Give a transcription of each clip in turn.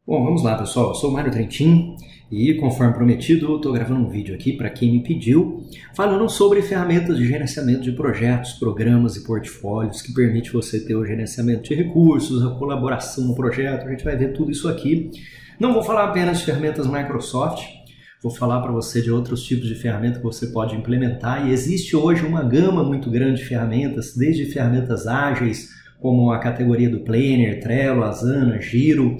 Bom, vamos lá pessoal, eu sou o Mário Trentin e conforme prometido estou gravando um vídeo aqui para quem me pediu, falando sobre ferramentas de gerenciamento de projetos, programas e portfólios que permite você ter o gerenciamento de recursos, a colaboração no projeto, a gente vai ver tudo isso aqui. Não vou falar apenas de ferramentas Microsoft, vou falar para você de outros tipos de ferramentas que você pode implementar e existe hoje uma gama muito grande de ferramentas, desde ferramentas ágeis, como a categoria do Planner, Trello, Asana, Giro,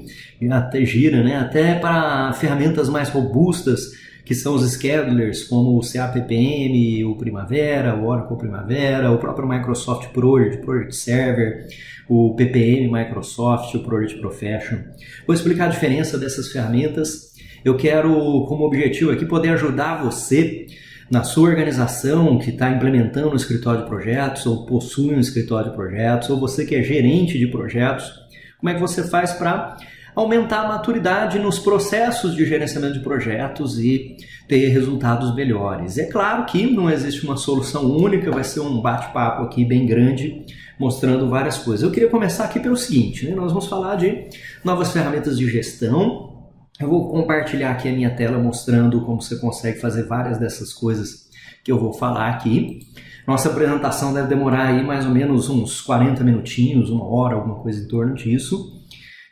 até para ferramentas mais robustas, que são os schedulers, como o CAPPM, o Primavera, o Oracle Primavera, o próprio Microsoft Project, Project Server, o PPM Microsoft, o Project Professional. Vou explicar a diferença dessas ferramentas. Eu quero, como objetivo aqui, poder ajudar você na sua organização que está implementando um escritório de projetos ou possui um escritório de projetos, ou você que é gerente de projetos, como é que você faz para aumentar a maturidade nos processos de gerenciamento de projetos e ter resultados melhores. É claro que não existe uma solução única, vai ser um bate-papo aqui bem grande, mostrando várias coisas. Eu queria começar aqui pelo seguinte, nós vamos falar de novas ferramentas de gestão. Eu vou compartilhar aqui a minha tela mostrando como você consegue fazer várias dessas coisas que eu vou falar aqui. Nossa apresentação deve demorar aí mais ou menos uns 40 minutinhos, uma hora, alguma coisa em torno disso.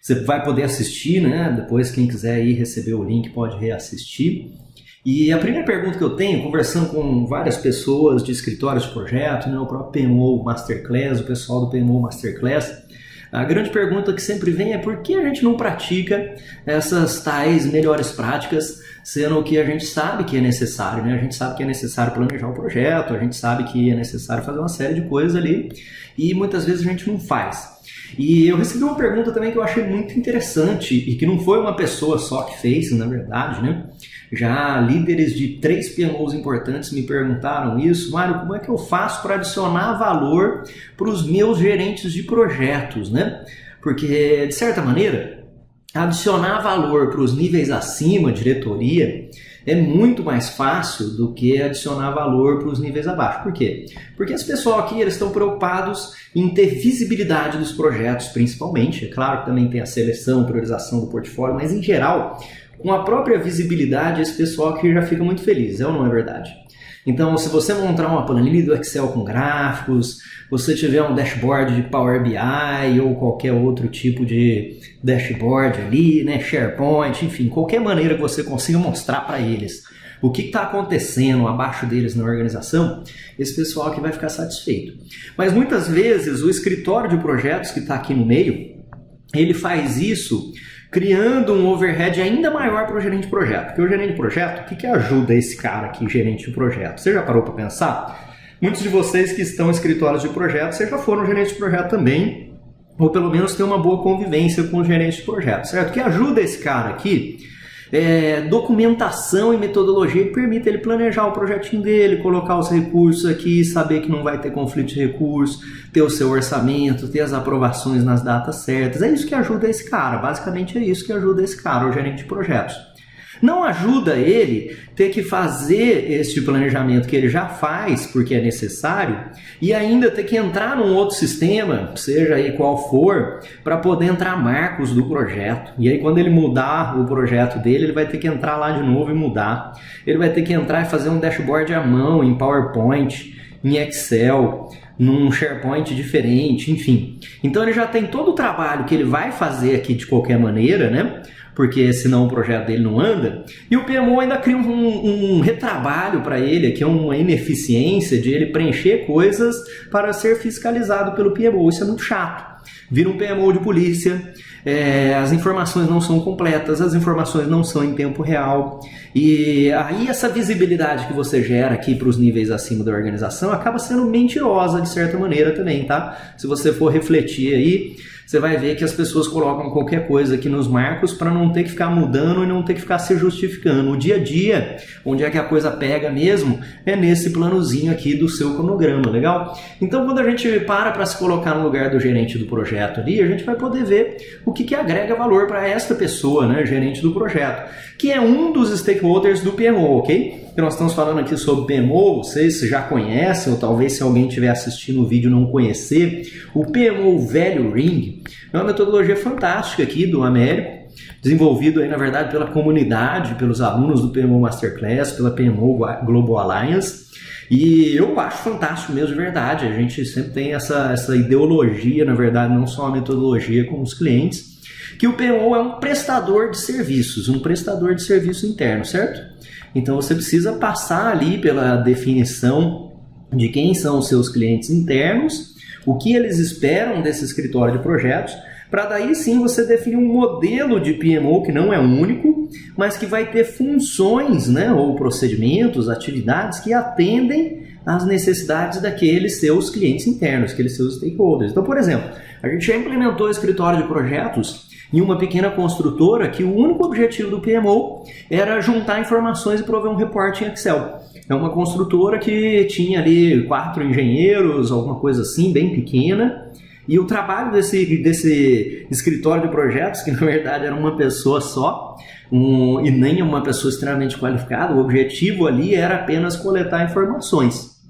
Você vai poder assistir, Depois quem quiser aí receber o link pode reassistir. E a primeira pergunta que eu tenho, conversando com várias pessoas de escritórios de projeto, o próprio PMO Masterclass, o pessoal do PMO Masterclass, a grande pergunta que sempre vem é por que a gente não pratica essas tais melhores práticas, sendo que a gente sabe que é necessário, A gente sabe que é necessário planejar o projeto, a gente sabe que é necessário fazer uma série de coisas ali e muitas vezes a gente não faz. E eu recebi uma pergunta também que eu achei muito interessante e que não foi uma pessoa só que fez, na verdade, Já líderes de 3 PMOs importantes me perguntaram isso. Mário, como é que eu faço para adicionar valor para os meus gerentes de projetos, Porque, de certa maneira, adicionar valor para os níveis acima, diretoria, é muito mais fácil do que adicionar valor para os níveis abaixo. Por quê? Porque esse pessoal aqui eles estão preocupados em ter visibilidade dos projetos, principalmente. É claro que também tem a seleção, priorização do portfólio, mas em geral, com a própria visibilidade, esse pessoal aqui já fica muito feliz, é ou não é verdade? Então, se você montar uma planilha do Excel com gráficos, você tiver um dashboard de Power BI ou qualquer outro tipo de dashboard ali, SharePoint, enfim, qualquer maneira que você consiga mostrar para eles o que está acontecendo abaixo deles na organização, esse pessoal aqui vai ficar satisfeito. Mas muitas vezes o escritório de projetos que está aqui no meio, ele faz isso criando um overhead ainda maior para o gerente de projeto. Porque o gerente de projeto, o que ajuda esse cara aqui, gerente de projeto? Você já parou para pensar? Muitos de vocês que estão em escritórios de projeto, vocês já foram gerente de projeto também, ou pelo menos ter uma boa convivência com o gerente de projeto, certo? O que ajuda esse cara aqui é documentação e metodologia que permite ele planejar o projetinho dele, colocar os recursos aqui, saber que não vai ter conflito de recursos, ter o seu orçamento, ter as aprovações nas datas certas. É isso que ajuda esse cara, basicamente é isso que ajuda esse cara, o gerente de projetos. Não ajuda ele ter que fazer este planejamento que ele já faz, porque é necessário, e ainda ter que entrar num outro sistema, seja aí qual for, para poder entrar marcos do projeto. E aí quando ele mudar o projeto dele, ele vai ter que entrar lá de novo e mudar. Ele vai ter que entrar e fazer um dashboard à mão, em PowerPoint, em Excel, num SharePoint diferente, enfim. Então ele já tem todo o trabalho que ele vai fazer aqui de qualquer maneira, porque senão o projeto dele não anda, e o PMO ainda cria um retrabalho para ele, que é uma ineficiência de ele preencher coisas para ser fiscalizado pelo PMO. Isso é muito chato. Vira um PMO de polícia, as informações não são completas, as informações não são em tempo real, e aí essa visibilidade que você gera aqui para os níveis acima da organização acaba sendo mentirosa de certa maneira também, tá? Se você for refletir aí, você vai ver que as pessoas colocam qualquer coisa aqui nos marcos para não ter que ficar mudando e não ter que ficar se justificando. O dia a dia, onde é que a coisa pega mesmo, é nesse planozinho aqui do seu cronograma, legal? Então, quando a gente para se colocar no lugar do gerente do projeto ali, a gente vai poder ver o que agrega valor para esta pessoa, gerente do projeto, que é um dos stakeholders do PMO, ok? Que nós estamos falando aqui sobre PMO, vocês já conhecem, ou talvez se alguém estiver assistindo o vídeo não conhecer, o PMO Value Ring É uma metodologia fantástica aqui do Américo, desenvolvido aí, na verdade, pela comunidade, pelos alunos do PMO Masterclass, pela PMO Global Alliance. E eu acho fantástico mesmo, de verdade. A gente sempre tem essa ideologia, na verdade, não só a metodologia com os clientes, que o PMO é um prestador de serviços interno, certo? Então você precisa passar ali pela definição de quem são os seus clientes internos, o que eles esperam desse escritório de projetos, para daí sim você definir um modelo de PMO que não é único, mas que vai ter funções, né, ou procedimentos, atividades que atendem às necessidades daqueles seus clientes internos, aqueles seus stakeholders. Então, por exemplo, a gente já implementou o escritório de projetos em uma pequena construtora que o único objetivo do PMO era juntar informações e prover um reporte em Excel. É uma construtora que tinha ali 4 engenheiros, alguma coisa assim, bem pequena, e o trabalho desse escritório de projetos, que na verdade era uma pessoa só, e nem uma pessoa extremamente qualificada, o objetivo ali era apenas coletar informações.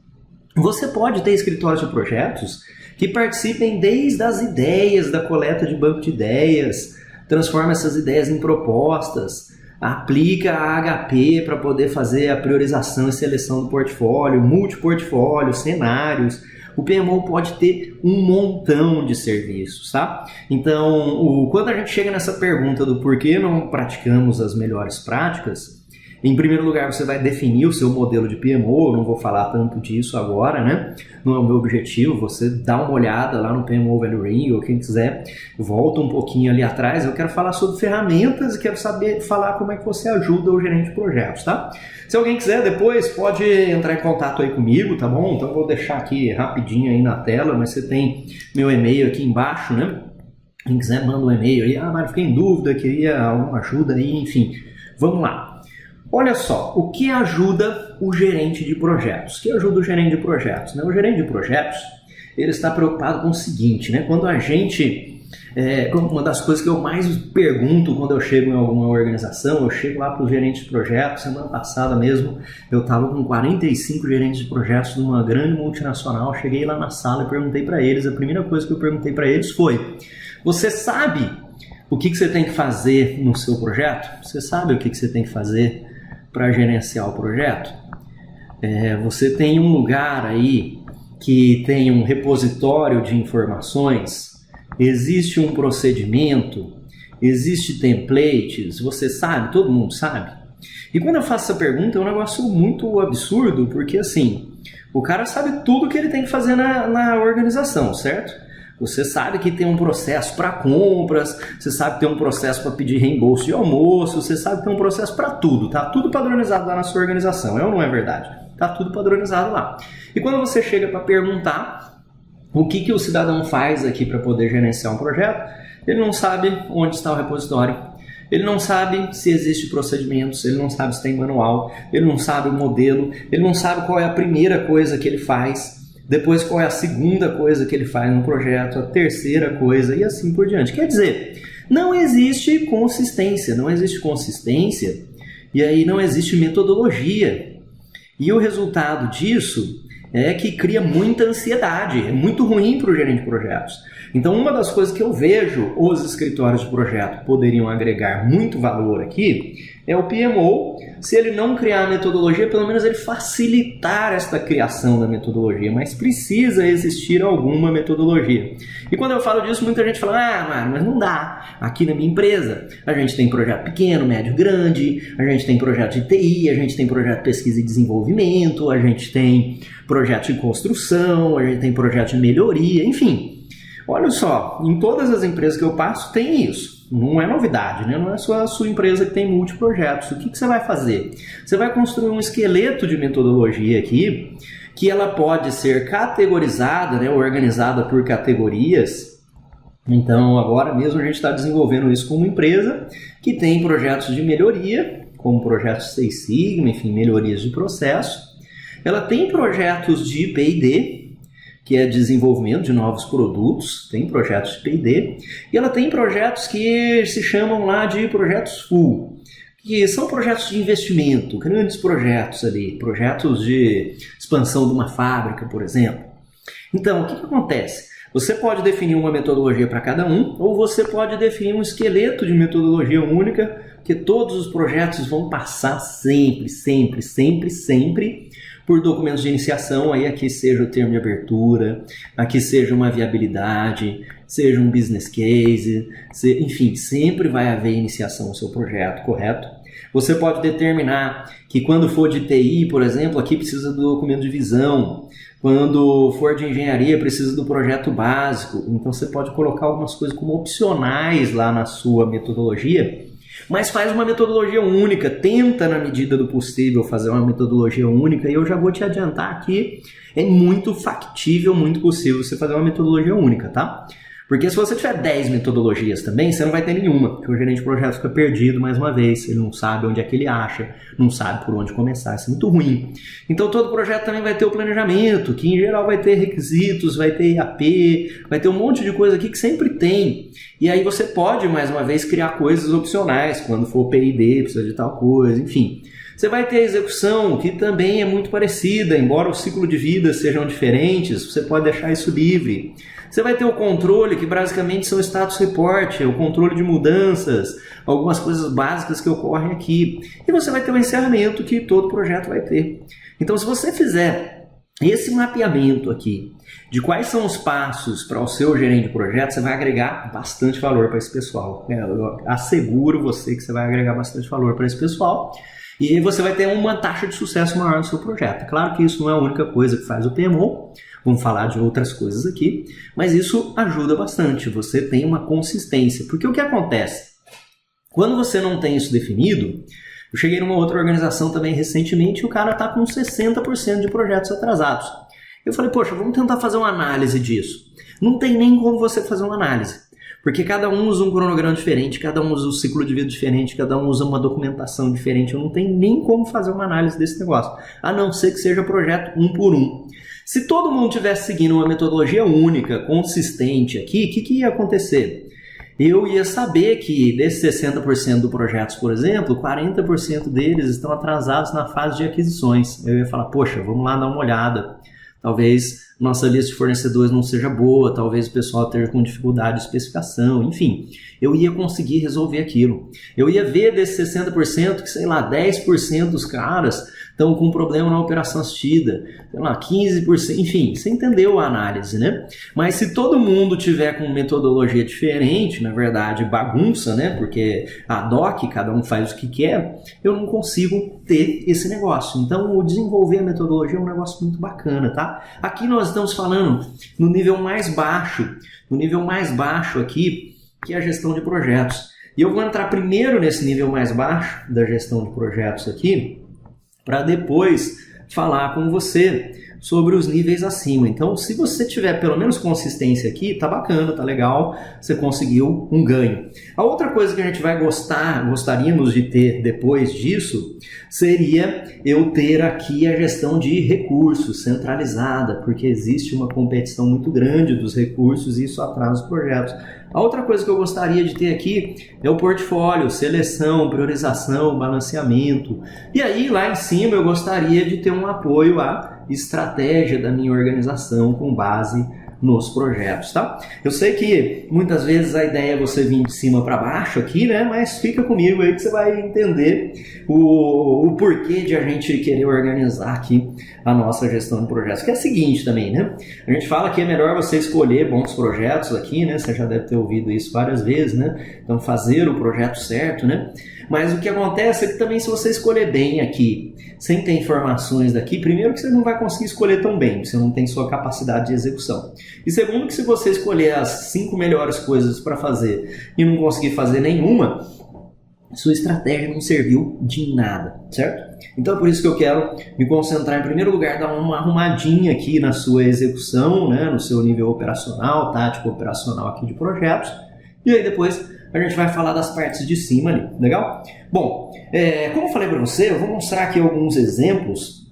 Você pode ter escritórios de projetos que participem desde as ideias, da coleta de banco de ideias, transforma essas ideias em propostas, aplica a HP para poder fazer a priorização e seleção do portfólio, multiportfólio, cenários. O PMO pode ter um montão de serviços, tá? Então, quando a gente chega nessa pergunta do porquê não praticamos as melhores práticas, em primeiro lugar, você vai definir o seu modelo de PMO, eu não vou falar tanto disso agora, né? Não é o meu objetivo, você dá uma olhada lá no PMO Value Ring, ou quem quiser, volta um pouquinho ali atrás. Eu quero falar sobre ferramentas e quero falar como é que você ajuda o gerente de projetos, tá? Se alguém quiser, depois pode entrar em contato aí comigo, tá bom? Então eu vou deixar aqui rapidinho aí na tela, mas você tem meu e-mail aqui embaixo, né? Quem quiser, manda um e-mail aí. Mas fiquei em dúvida, queria alguma ajuda aí, enfim. Vamos lá. Olha só, o que ajuda o gerente de projetos? O que ajuda o gerente de projetos? O gerente de projetos, ele está preocupado com o seguinte, né? Quando a gente, uma das coisas que eu mais pergunto quando eu chego em alguma organização, eu chego lá para o gerente de projetos, semana passada mesmo, eu estava com 45 gerentes de projetos de uma grande multinacional, cheguei lá na sala e perguntei para eles, a primeira coisa que eu perguntei para eles foi, você sabe o que você tem que fazer no seu projeto? Você sabe o que você tem que fazer para gerenciar o projeto? Você tem um lugar aí que tem um repositório de informações, existe um procedimento, existe templates, você sabe, todo mundo sabe? E quando eu faço essa pergunta é um negócio muito absurdo, porque assim, o cara sabe tudo que ele tem que fazer na organização, certo? Você sabe que tem um processo para compras, você sabe que tem um processo para pedir reembolso de almoço, você sabe que tem um processo para tudo, tá tudo padronizado lá na sua organização, é ou não é verdade? Tá tudo padronizado lá. E quando você chega para perguntar o que o cidadão faz aqui para poder gerenciar um projeto, ele não sabe onde está o repositório, ele não sabe se existe procedimentos, ele não sabe se tem manual, ele não sabe o modelo, ele não sabe qual é a primeira coisa que ele faz, depois qual é a segunda coisa que ele faz no projeto, a terceira coisa e assim por diante. Quer dizer, não existe consistência e aí não existe metodologia. E o resultado disso é que cria muita ansiedade, é muito ruim para o gerente de projetos. Então, uma das coisas que eu vejo os escritórios de projeto poderiam agregar muito valor aqui é o PMO, se ele não criar a metodologia, pelo menos ele facilitar esta criação da metodologia, mas precisa existir alguma metodologia. E quando eu falo disso, muita gente fala, mas não dá. Aqui na minha empresa, a gente tem projeto pequeno, médio, grande, a gente tem projeto de TI, a gente tem projeto de pesquisa e desenvolvimento, a gente tem projeto de construção, a gente tem projeto de melhoria, enfim. Olha só, em todas as empresas que eu passo tem isso. Não é novidade, né? Não é só a sua empresa que tem multiprojetos. O que você vai fazer? Você vai construir um esqueleto de metodologia aqui, que ela pode ser categorizada, né? Organizada por categorias. Então, agora mesmo a gente está desenvolvendo isso com uma empresa que tem projetos de melhoria, como projetos Six Sigma, enfim, melhorias de processo. Ela tem projetos de P&D, que é desenvolvimento de novos produtos, tem projetos de P&D, e ela tem projetos que se chamam lá de projetos full, que são projetos de investimento, grandes projetos ali, projetos de expansão de uma fábrica, por exemplo. Então, o que acontece? Você pode definir uma metodologia para cada um, ou você pode definir um esqueleto de metodologia única, que todos os projetos vão passar sempre por documentos de iniciação, aí aqui seja o termo de abertura, aqui seja uma viabilidade, seja um business case, enfim, sempre vai haver iniciação no seu projeto, correto? Você pode determinar que quando for de TI, por exemplo, aqui precisa do documento de visão, quando for de engenharia precisa do projeto básico, então você pode colocar algumas coisas como opcionais lá na sua metodologia, mas faz uma metodologia única, tenta na medida do possível fazer uma metodologia única, e eu já vou te adiantar que é muito factível, muito possível você fazer uma metodologia única, tá? Porque se você tiver 10 metodologias também, você não vai ter nenhuma, porque o gerente de projeto fica perdido mais uma vez, ele não sabe onde é que ele acha, não sabe por onde começar, isso é muito ruim. Então todo projeto também vai ter o planejamento, que em geral vai ter requisitos, vai ter IAP, vai ter um monte de coisa aqui que sempre tem. E aí você pode, mais uma vez, criar coisas opcionais, quando for P&D, precisa de tal coisa, enfim. Você vai ter a execução, que também é muito parecida, embora o ciclo de vida sejam diferentes, você pode deixar isso livre. Você vai ter o controle, que basicamente são status report, o controle de mudanças, algumas coisas básicas que ocorrem aqui. E você vai ter o encerramento que todo projeto vai ter. Então, se você fizer esse mapeamento aqui, de quais são os passos para o seu gerente de projeto, você vai agregar bastante valor para esse pessoal. Eu asseguro você que você vai agregar bastante valor para esse pessoal. E você vai ter uma taxa de sucesso maior no seu projeto. Claro que isso não é a única coisa que faz o PMO, vamos falar de outras coisas aqui, mas isso ajuda bastante, você tem uma consistência. Porque o que acontece? Quando você não tem isso definido, eu cheguei numa outra organização também recentemente e o cara está com 60% de projetos atrasados. Eu falei, poxa, vamos tentar fazer uma análise disso. Não tem nem como você fazer uma análise. Porque cada um usa um cronograma diferente, cada um usa um ciclo de vida diferente, cada um usa uma documentação diferente. Eu não tenho nem como fazer uma análise desse negócio, a não ser que seja projeto um por um. Se todo mundo tivesse seguindo uma metodologia única, consistente aqui, o que ia acontecer? Eu ia saber que desses 60% dos projetos, por exemplo, 40% deles estão atrasados na fase de aquisições. Eu ia falar, poxa, vamos lá dar uma olhada. Talvez nossa lista de fornecedores não seja boa, talvez o pessoal esteja com dificuldade de especificação, enfim. Eu ia conseguir resolver aquilo. Eu ia ver desses 60% que, sei lá, 10% dos caras estão com problema na operação assistida, sei lá, 15%, enfim, você entendeu a análise, né? Mas se todo mundo tiver com metodologia diferente, na verdade bagunça, né? Porque ad hoc, cada um faz o que quer, eu não consigo ter esse negócio. Então, o desenvolver a metodologia é um negócio muito bacana, tá? Aqui nós estamos falando no nível mais baixo aqui, que é a gestão de projetos. E eu vou entrar primeiro nesse nível mais baixo da gestão de projetos aqui, para depois falar com você sobre os níveis acima. Então, se você tiver pelo menos consistência aqui, tá bacana, tá legal, você conseguiu um ganho. A outra coisa que a gente vai gostaríamos de ter depois disso, seria eu ter aqui a gestão de recursos centralizada, porque existe uma competição muito grande dos recursos e isso atrasa os projetos. A outra coisa que eu gostaria de ter aqui é o portfólio, seleção, priorização, balanceamento. E aí, lá em cima, eu gostaria de ter um apoio à estratégia da minha organização com base nos projetos, tá? Eu sei que muitas vezes a ideia é você vir de cima para baixo aqui, né? Mas fica comigo aí que você vai entender o porquê de a gente querer organizar aqui a nossa gestão de projetos. Que é o seguinte também, né? A gente fala que é melhor você escolher bons projetos aqui, né? Você já deve ter ouvido isso várias vezes, né? Então, fazer o projeto certo, né? Mas o que acontece é que também se você escolher bem aqui, sem ter informações daqui, primeiro que você não vai conseguir escolher tão bem, você não tem sua capacidade de execução. E segundo que se você escolher as 5 melhores coisas para fazer e não conseguir fazer nenhuma, sua estratégia não serviu de nada, certo? Então é por isso que eu quero me concentrar em primeiro lugar, dar uma arrumadinha aqui na sua execução, né, no seu nível operacional, tático operacional aqui de projetos, e aí depois a gente vai falar das partes de cima ali, legal? Bom, como eu falei para você, eu vou mostrar aqui alguns exemplos,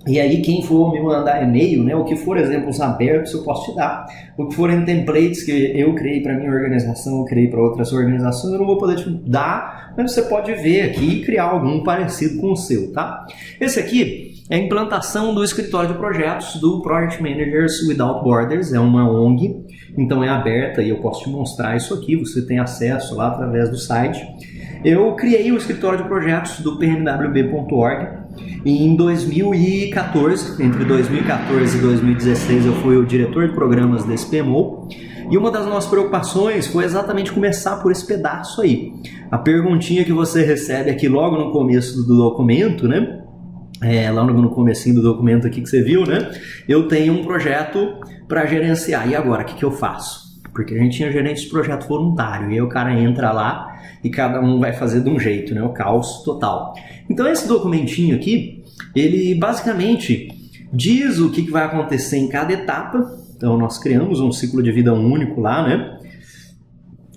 e aí quem for me mandar e-mail, né, o que for exemplos abertos eu posso te dar, o que forem templates que eu criei para minha organização, eu criei para outras organizações, eu não vou poder te dar, mas você pode ver aqui e criar algum parecido com o seu, tá? Esse aqui é a implantação do escritório de projetos do Project Managers Without Borders, é uma ONG então é aberta e eu posso te mostrar isso aqui, você tem acesso lá através do site. Eu criei o escritório de projetos do pmwb.org em 2014, entre 2014 e 2016 eu fui o diretor de programas desse PMO, e uma das nossas preocupações foi exatamente começar por esse pedaço aí. A perguntinha que você recebe aqui logo no começo do documento, né? Lá no comecinho do documento aqui que você viu, né? Eu tenho um projeto para gerenciar, e agora, o que eu faço? Porque a gente tinha gerente de projeto voluntário, e aí o cara entra lá e cada um vai fazer de um jeito, né? O caos total. Então esse documentinho aqui, ele basicamente diz o que vai acontecer em cada etapa. Então nós criamos um ciclo de vida único lá, né?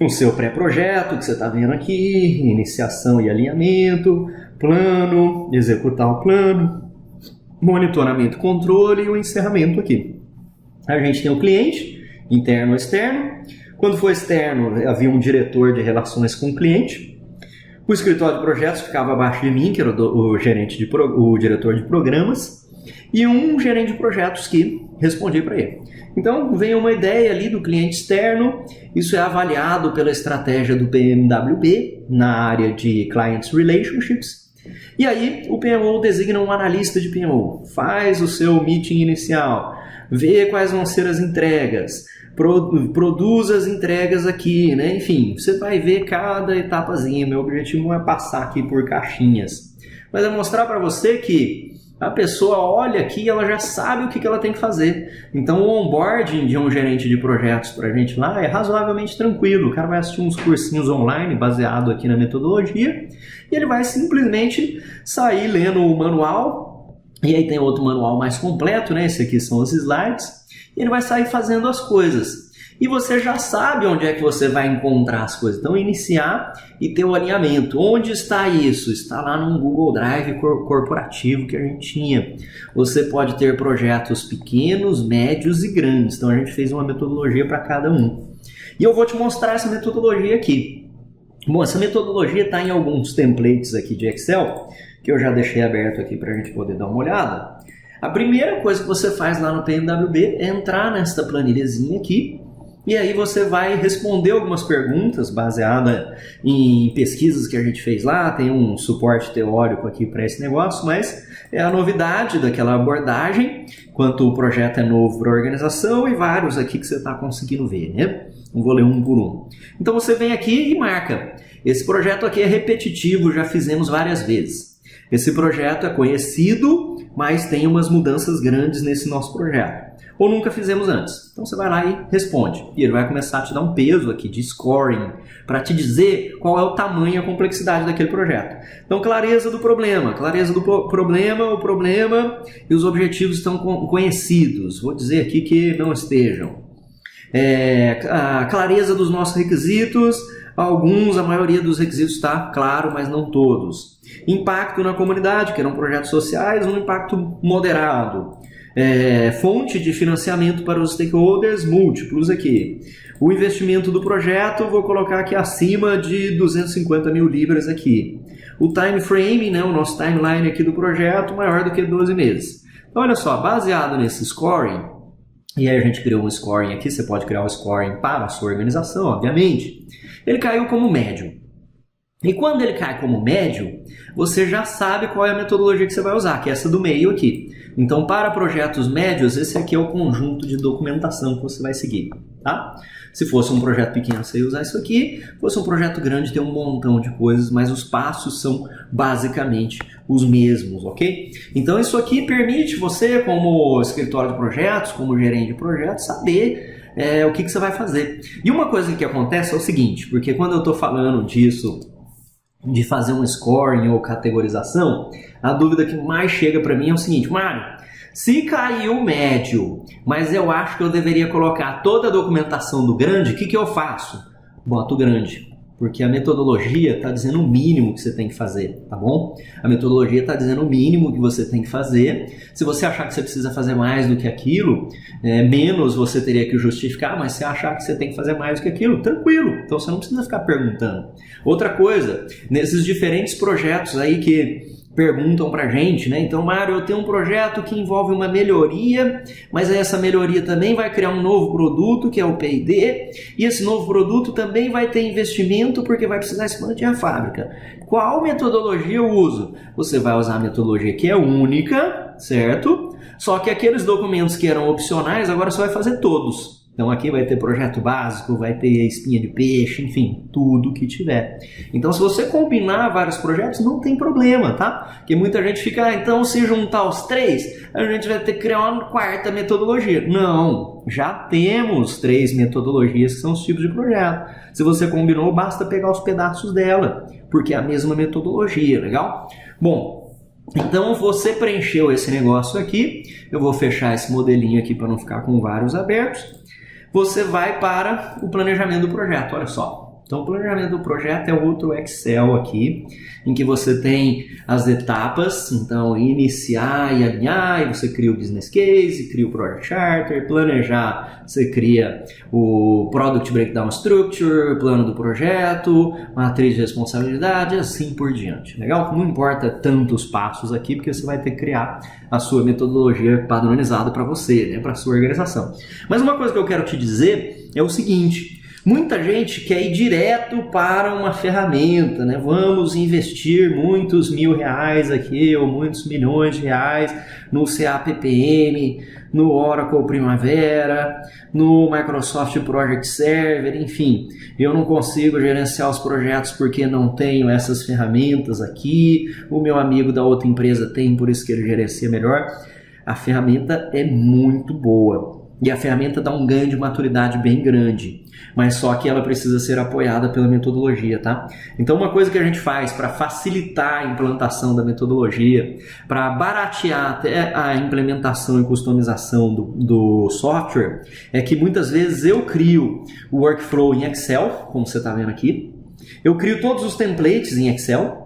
O seu pré-projeto, que você está vendo aqui, iniciação e alinhamento, plano, executar o plano, monitoramento e controle e o encerramento aqui. A gente tem o cliente, interno ou externo. Quando for externo, havia um diretor de relações com o cliente. O escritório de projetos ficava abaixo de mim, que era o diretor de programas, e um gerente de projetos que respondia para ele. Então, vem uma ideia ali do cliente externo, isso é avaliado pela estratégia do PMWB na área de Client Relationships, e aí o PMO designa um analista de PMO, faz o seu meeting inicial, vê quais vão ser as entregas, produz as entregas aqui, né? Enfim, você vai ver cada etapazinha. Meu objetivo não é passar aqui por caixinhas, mas é mostrar para você que a pessoa olha aqui e ela já sabe o que ela tem que fazer. Então o onboarding de um gerente de projetos para a gente lá é razoavelmente tranquilo. O cara vai assistir uns cursinhos online baseado aqui na metodologia e ele vai simplesmente sair lendo o manual, e aí tem outro manual mais completo, né? Esse aqui são os slides, e ele vai sair fazendo as coisas. E você já sabe onde é que você vai encontrar as coisas. Então, iniciar e ter o alinhamento. Onde está isso? Está lá no Google Drive corporativo que a gente tinha. Você pode ter projetos pequenos, médios e grandes. Então, a gente fez uma metodologia para cada um. E eu vou te mostrar essa metodologia aqui. Bom, essa metodologia está em alguns templates aqui de Excel, que eu já deixei aberto aqui para a gente poder dar uma olhada. A primeira coisa que você faz lá no PMWB é entrar nesta planilhazinha aqui, e aí você vai responder algumas perguntas baseadas em pesquisas que a gente fez lá. Tem um suporte teórico aqui para esse negócio, mas é a novidade daquela abordagem, quanto o projeto é novo para a organização, e vários aqui que você está conseguindo ver, né? Não vou ler um por um. Então você vem aqui e marca. Esse projeto aqui é repetitivo, já fizemos várias vezes. Esse projeto é conhecido, mas tem umas mudanças grandes nesse nosso projeto. Ou nunca fizemos antes. Então você vai lá e responde. E ele vai começar a te dar um peso aqui de scoring, para te dizer qual é o tamanho e a complexidade daquele projeto. Então, clareza do problema. Clareza do problema, o problema e os objetivos estão conhecidos. Vou dizer aqui que não estejam. A clareza dos nossos requisitos. A maioria dos requisitos está claro, mas não todos. Impacto na comunidade, que eram projetos sociais, um impacto moderado. Fonte de financiamento para os stakeholders múltiplos aqui. O investimento do projeto, vou colocar aqui acima de 250 mil libras aqui. O time frame, né, o nosso timeline aqui do projeto, maior do que 12 meses. Então, olha só, baseado nesse scoring, e aí a gente criou um scoring aqui, você pode criar um scoring para a sua organização, obviamente. Ele caiu como médio. E quando ele cai como médio, você já sabe qual é a metodologia que você vai usar, que é essa do meio aqui. Então, para projetos médios, esse aqui é o conjunto de documentação que você vai seguir, tá? Se fosse um projeto pequeno, você ia usar isso aqui. Se fosse um projeto grande, tem um montão de coisas, mas os passos são basicamente os mesmos, ok? Então, isso aqui permite você, como escritório de projetos, como gerente de projetos, saber o que você vai fazer. E uma coisa que acontece é o seguinte, porque quando eu estou falando disso, de fazer um scoring ou categorização, a dúvida que mais chega para mim é o seguinte: Mário, se caiu médio, mas eu acho que eu deveria colocar toda a documentação do grande, o que eu faço? Boto o grande, porque a metodologia está dizendo o mínimo que você tem que fazer, tá bom? A metodologia está dizendo o mínimo que você tem que fazer. Se você achar que você precisa fazer mais do que aquilo, menos você teria que justificar, mas se achar que você tem que fazer mais do que aquilo, tranquilo. Então você não precisa ficar perguntando. Outra coisa, nesses diferentes projetos aí que perguntam pra gente, né? Então, Mário, eu tenho um projeto que envolve uma melhoria, mas essa melhoria também vai criar um novo produto, que é o P&D, e esse novo produto também vai ter investimento porque vai precisar expandir a fábrica. Qual metodologia eu uso? Você vai usar a metodologia que é única, certo? Só que aqueles documentos que eram opcionais, agora você vai fazer todos. Então aqui vai ter projeto básico, vai ter espinha de peixe, enfim, tudo que tiver. Então se você combinar vários projetos, não tem problema, tá? Porque muita gente fica, então se juntar os 3, a gente vai ter que criar uma 4ª metodologia. Não, já temos 3 metodologias que são os tipos de projeto. Se você combinou, basta pegar os pedaços dela, porque é a mesma metodologia, legal? Bom, então você preencheu esse negócio aqui, eu vou fechar esse modelinho aqui para não ficar com vários abertos. Você vai para o planejamento do projeto, olha só. Então o planejamento do projeto é outro Excel aqui, em que você tem as etapas, então iniciar e alinhar, e você cria o business case, cria o project charter, planejar, você cria o product breakdown structure, plano do projeto, matriz de responsabilidade, assim por diante, legal? Não importa tantos passos aqui, porque você vai ter que criar a sua metodologia padronizada para você, né, para a sua organização. Mas uma coisa que eu quero te dizer é o seguinte: muita gente quer ir direto para uma ferramenta, né? Vamos investir muitos R$1.000 aqui ou muitos milhões de reais no CAPPM, no Oracle Primavera, no Microsoft Project Server, enfim. Eu não consigo gerenciar os projetos porque não tenho essas ferramentas aqui, o meu amigo da outra empresa tem, por isso que ele gerencia melhor. A ferramenta é muito boa. E a ferramenta dá um ganho de maturidade bem grande, mas só que ela precisa ser apoiada pela metodologia, tá? Então uma coisa que a gente faz para facilitar a implantação da metodologia, para baratear até a implementação e customização do software, é que muitas vezes eu crio o workflow em Excel, como você está vendo aqui, eu crio todos os templates em Excel,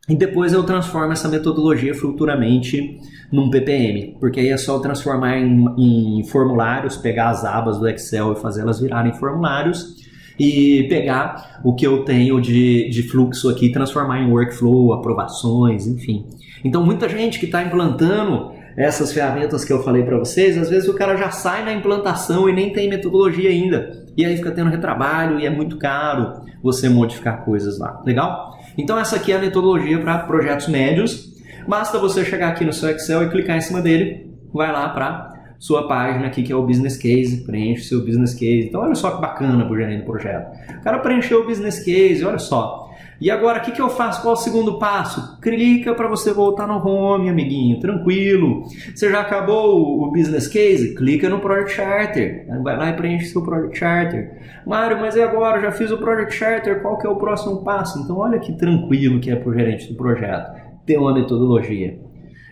e depois eu transformo essa metodologia futuramente num PPM, porque aí é só eu transformar em formulários, pegar as abas do Excel e fazê-las virarem formulários e pegar o que eu tenho de fluxo aqui e transformar em workflow, aprovações, enfim. Então muita gente que está implantando essas ferramentas que eu falei para vocês, às vezes o cara já sai na implantação e nem tem metodologia ainda. E aí fica tendo retrabalho e é muito caro você modificar coisas lá. Legal? Então essa aqui é a metodologia para projetos médios. Basta você chegar aqui no seu Excel e clicar em cima dele. Vai lá para sua página aqui que é o Business Case. Preenche o seu Business Case. Então olha só que bacana para o gerente do projeto. O cara preencheu o Business Case, olha só. E agora, o que eu faço? Qual é o segundo passo? Clica para você voltar no home, amiguinho, tranquilo. Você já acabou o business case? Clica no Project Charter. Vai lá e preenche seu Project Charter. Mário, mas e agora? Já fiz o Project Charter, qual que é o próximo passo? Então, olha que tranquilo que é para o gerente do projeto ter uma metodologia.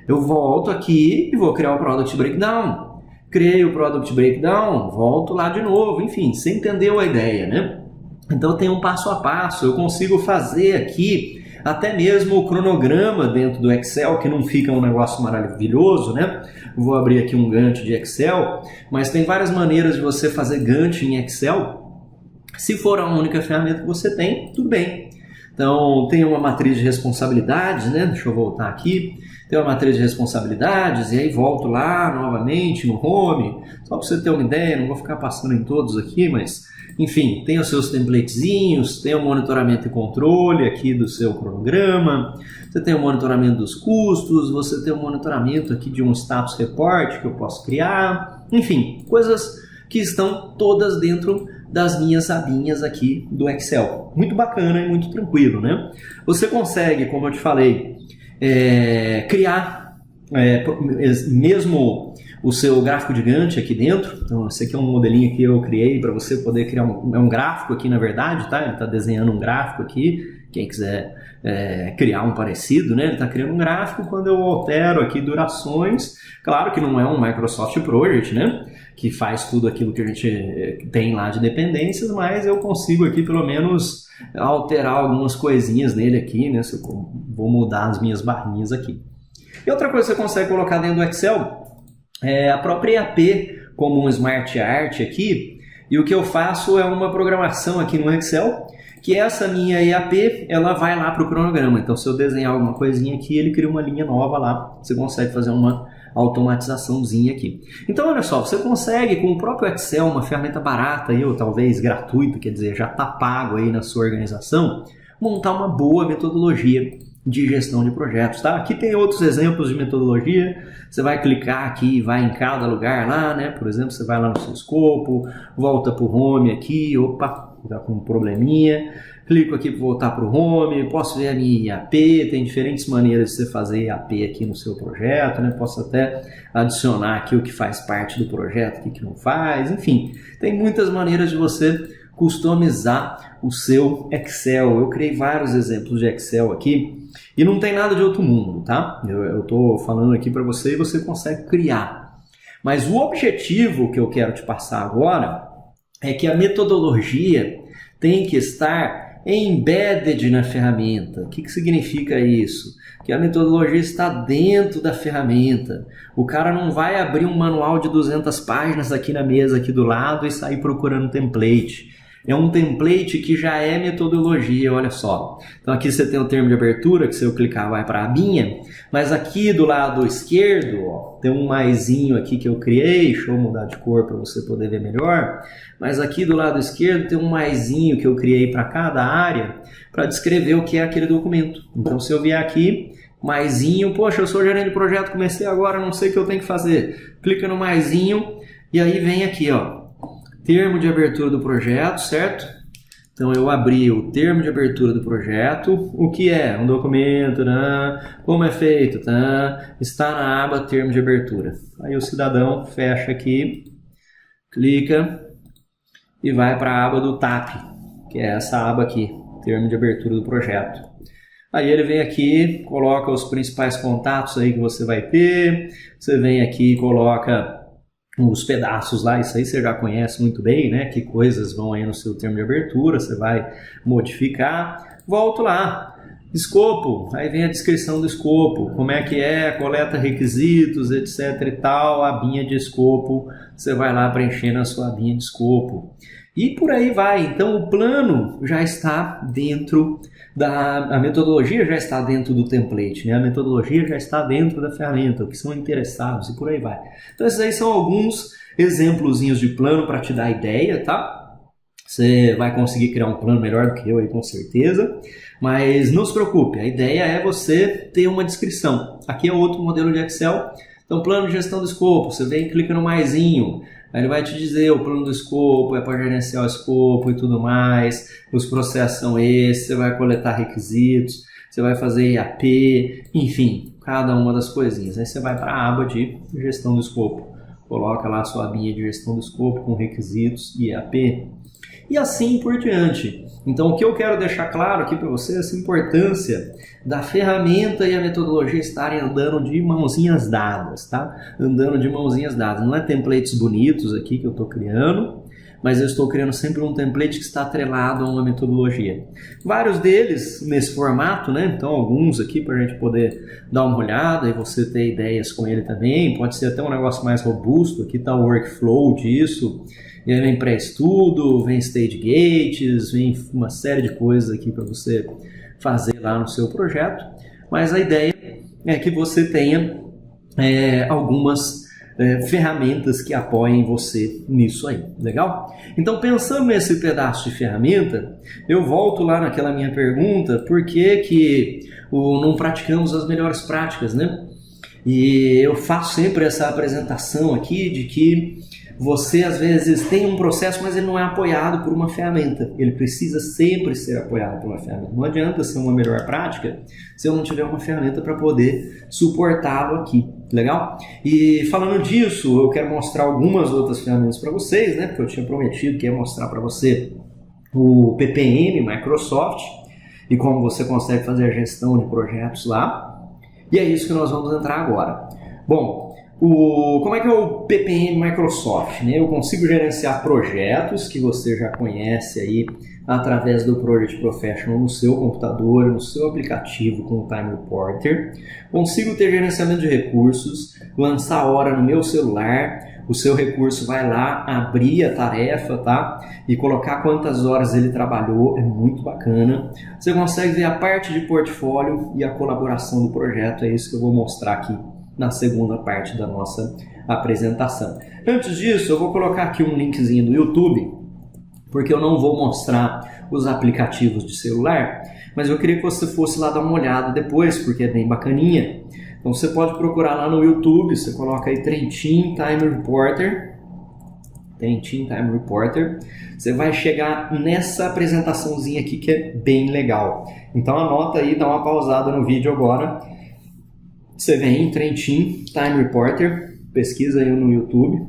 Eu volto aqui e vou criar o Product Breakdown. Criei o Product Breakdown, volto lá de novo. Enfim, você entendeu a ideia, né? Então tem um passo a passo, eu consigo fazer aqui até mesmo o cronograma dentro do Excel, que não fica um negócio maravilhoso, né? Vou abrir aqui um Gantt de Excel, mas tem várias maneiras de você fazer Gantt em Excel. Se for a única ferramenta que você tem, tudo bem. Então tem uma matriz de responsabilidades, né? Deixa eu voltar aqui. Tem uma matriz de responsabilidades e aí volto lá novamente no home. Só para você ter uma ideia, não vou ficar passando em todos aqui, mas enfim, tem os seus templatezinhos, tem o monitoramento e controle aqui do seu cronograma, você tem o monitoramento dos custos, você tem o monitoramento aqui de um status report que eu posso criar, enfim, coisas que estão todas dentro das minhas abinhas aqui do Excel. Muito bacana e muito tranquilo, né? Você consegue, como eu te falei, criar mesmo o seu gráfico de Gantt aqui dentro. Então esse aqui é um modelinho que eu criei para você poder criar um gráfico aqui, na verdade, tá? Ele está desenhando um gráfico aqui, quem quiser criar um parecido, né? Ele está criando um gráfico. Quando eu altero aqui durações, claro que não é um Microsoft Project, né? Que faz tudo aquilo que a gente tem lá de dependências, mas eu consigo aqui pelo menos alterar algumas coisinhas nele aqui, né? Se eu vou mudar as minhas barrinhas aqui. E outra coisa que você consegue colocar dentro do Excel é a própria EAP como um Smart Art aqui, e o que eu faço é uma programação aqui no Excel que essa minha EAP, ela vai lá para o cronograma. Então, se eu desenhar alguma coisinha aqui, ele cria uma linha nova lá. Você consegue fazer uma automatizaçãozinha aqui. Então, olha só, você consegue com o próprio Excel, uma ferramenta barata aí, ou talvez gratuita, quer dizer, já está pago aí na sua organização, montar uma boa metodologia de gestão de projetos, tá? Aqui tem outros exemplos de metodologia. Você vai clicar aqui e vai em cada lugar lá, né? Por exemplo, você vai lá no seu escopo, volta para o home aqui, opa, tá com um probleminha. Clico aqui para voltar para o home, posso ver a minha IAP, tem diferentes maneiras de você fazer IAP aqui no seu projeto, né? Posso até adicionar aqui o que faz parte do projeto, o que não faz, enfim. Tem muitas maneiras de você customizar o seu Excel. Eu criei vários exemplos de Excel aqui e não tem nada de outro mundo, tá? Eu estou falando aqui para você e você consegue criar. Mas o objetivo que eu quero te passar agora é que a metodologia tem que estar embedded na ferramenta. O que significa isso? Que a metodologia está dentro da ferramenta. O cara não vai abrir um manual de 200 páginas aqui na mesa aqui do lado e sair procurando template. É um template que já é metodologia, olha só. Então aqui você tem o termo de abertura, que se eu clicar vai para a abinha, mas aqui do lado esquerdo, ó, tem um maisinho aqui que eu criei, deixa eu mudar de cor para você poder ver melhor, mas aqui do lado esquerdo tem um maisinho que eu criei para cada área, para descrever o que é aquele documento. Então se eu vier aqui, maisinho, poxa, eu sou gerente de projeto, comecei agora, não sei o que eu tenho que fazer. Clica no maisinho e aí vem aqui, ó. Termo de abertura do projeto, certo? Então eu abri o termo de abertura do projeto, o que é? Um documento, né? Como é feito, tá? Está na aba termo de abertura. Aí o cidadão fecha aqui, clica e vai para a aba do TAP, que é essa aba aqui, termo de abertura do projeto. Aí ele vem aqui, coloca os principais contatos aí que você vai ter, você vem aqui e coloca os pedaços lá, isso aí você já conhece muito bem, né? Que coisas vão aí no seu termo de abertura, você vai modificar. Volto lá, escopo, aí vem a descrição do escopo, como é que é, coleta requisitos, etc e tal, abinha de escopo, você vai lá preenchendo a sua abinha de escopo. E por aí vai, então o plano já está dentro a metodologia já está dentro do template, né? A metodologia já está dentro da ferramenta, o que são interessados e por aí vai. Então esses aí são alguns exemplozinhos de plano para te dar ideia, tá? Você vai conseguir criar um plano melhor do que eu aí com certeza, mas não se preocupe, a ideia é você ter uma descrição. Aqui é outro modelo de Excel, então plano de gestão do escopo, você vem e clica no maisinho, aí ele vai te dizer o plano do escopo, é para gerenciar o escopo e tudo mais, os processos são esses, você vai coletar requisitos, você vai fazer IAP, enfim, cada uma das coisinhas. Aí você vai para a aba de gestão do escopo, coloca lá a sua abinha de gestão do escopo com requisitos e IAP e assim por diante. Então o que eu quero deixar claro aqui para você é essa importância da ferramenta e a metodologia estarem andando de mãozinhas dadas, tá? Andando de mãozinhas dadas. Não é templates bonitos aqui que eu estou criando, mas eu estou criando sempre um template que está atrelado a uma metodologia. Vários deles nesse formato, né? Então alguns aqui para a gente poder dar uma olhada e você ter ideias com ele também. Pode ser até um negócio mais robusto. Aqui está o workflow disso. E aí vem pré-estudo, vem stage gates, vem uma série de coisas aqui para você fazer lá no seu projeto. Mas a ideia é que você tenha algumas ferramentas que apoiem você nisso aí, legal? Então pensando nesse pedaço de ferramenta, eu volto lá naquela minha pergunta, por que não praticamos as melhores práticas, né? E eu faço sempre essa apresentação aqui de que você às vezes tem um processo, mas ele não é apoiado por uma ferramenta. Ele precisa sempre ser apoiado por uma ferramenta. Não adianta ser uma melhor prática se eu não tiver uma ferramenta para poder suportá-lo aqui. Legal? E falando disso, eu quero mostrar algumas outras ferramentas para vocês, né? Porque eu tinha prometido que ia mostrar para você o PPM Microsoft e como você consegue fazer a gestão de projetos lá. E é isso que nós vamos entrar agora. Bom, como é que é o PPM Microsoft, né? Eu consigo gerenciar projetos que você já conhece aí através do Project Professional no seu computador, no seu aplicativo com o Time Reporter. Consigo ter gerenciamento de recursos, lançar hora no meu celular, o seu recurso vai lá abrir a tarefa, tá? E colocar quantas horas ele trabalhou, é muito bacana. Você consegue ver a parte de portfólio e a colaboração do projeto, é isso que eu vou mostrar aqui na segunda parte da nossa apresentação. Antes disso, eu vou colocar aqui um linkzinho do YouTube, porque eu não vou mostrar os aplicativos de celular, mas eu queria que você fosse lá dar uma olhada depois, porque é bem bacaninha. Então você pode procurar lá no YouTube, você coloca aí Trentin Time Reporter, Trentin Time Reporter, você vai chegar nessa apresentaçãozinha aqui que é bem legal. Então anota aí, dá uma pausada no vídeo agora, você vem em Trentin Time Reporter, pesquisa aí no YouTube,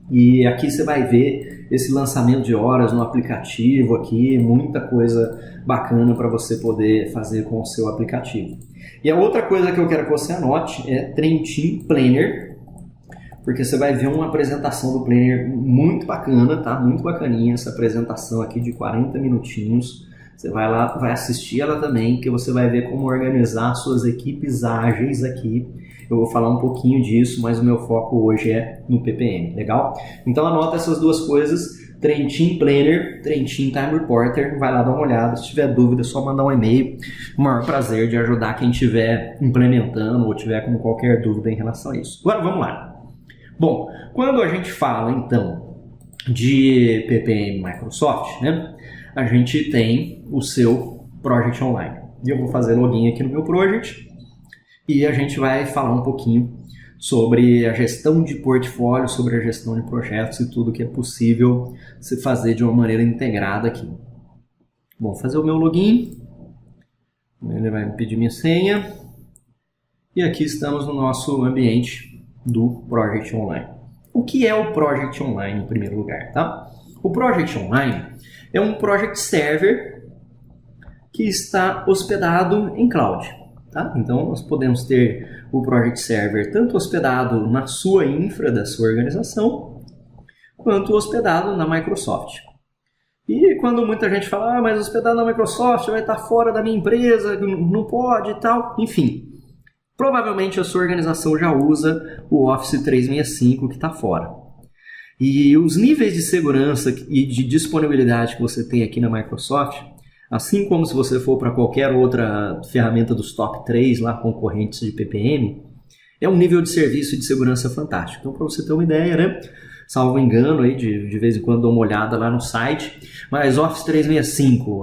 e aqui você vai ver esse lançamento de horas no aplicativo aqui, muita coisa bacana para você poder fazer com o seu aplicativo. E a outra coisa que eu quero que você anote é Trentin Planner, porque você vai ver uma apresentação do Planner muito bacana, tá? Muito bacaninha essa apresentação aqui de 40 minutinhos. Você vai lá, vai assistir ela também, que você vai ver como organizar suas equipes ágeis aqui. Eu vou falar um pouquinho disso, mas o meu foco hoje é no PPM, legal? Então anota essas duas coisas, Trentin Planner, Trentin Time Reporter, vai lá dar uma olhada, se tiver dúvida é só mandar um e-mail, o maior prazer de ajudar quem estiver implementando ou tiver com qualquer dúvida em relação a isso. Agora vamos lá. Bom, quando a gente fala então de PPM Microsoft, né, a gente tem o seu Project Online. E eu vou fazer login aqui no meu Project e a gente vai falar um pouquinho sobre a gestão de portfólio, sobre a gestão de projetos e tudo que é possível se fazer de uma maneira integrada aqui. Bom, fazer o meu login, ele vai me pedir minha senha e aqui estamos no nosso ambiente do Project Online. O que é o Project Online em primeiro lugar, tá? O Project Online é um Project Server que está hospedado em cloud. Tá? Então, nós podemos ter o Project Server tanto hospedado na sua infra da sua organização, quanto hospedado na Microsoft. E quando muita gente fala, mas hospedado na Microsoft vai estar fora da minha empresa, não pode e tal, enfim. Provavelmente a sua organização já usa o Office 365 que está fora. E os níveis de segurança e de disponibilidade que você tem aqui na Microsoft, assim como se você for para qualquer outra ferramenta dos top 3 lá, concorrentes de PPM, é um nível de serviço e de segurança fantástico. Então, para você ter uma ideia, né? Salvo engano, aí, de vez em quando dou uma olhada lá no site, mas Office 365,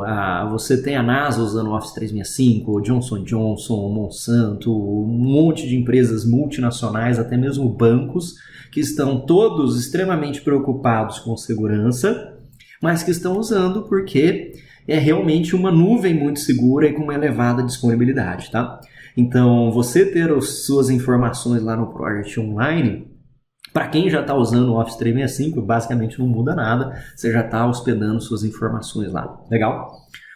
você tem a NASA usando o Office 365, Johnson & Johnson, Monsanto, um monte de empresas multinacionais, até mesmo bancos, que estão todos extremamente preocupados com segurança, mas que estão usando porque é realmente uma nuvem muito segura e com uma elevada disponibilidade, tá? Então, você ter as suas informações lá no Project Online, para quem já está usando o Office 365, basicamente não muda nada, você já está hospedando suas informações lá, legal?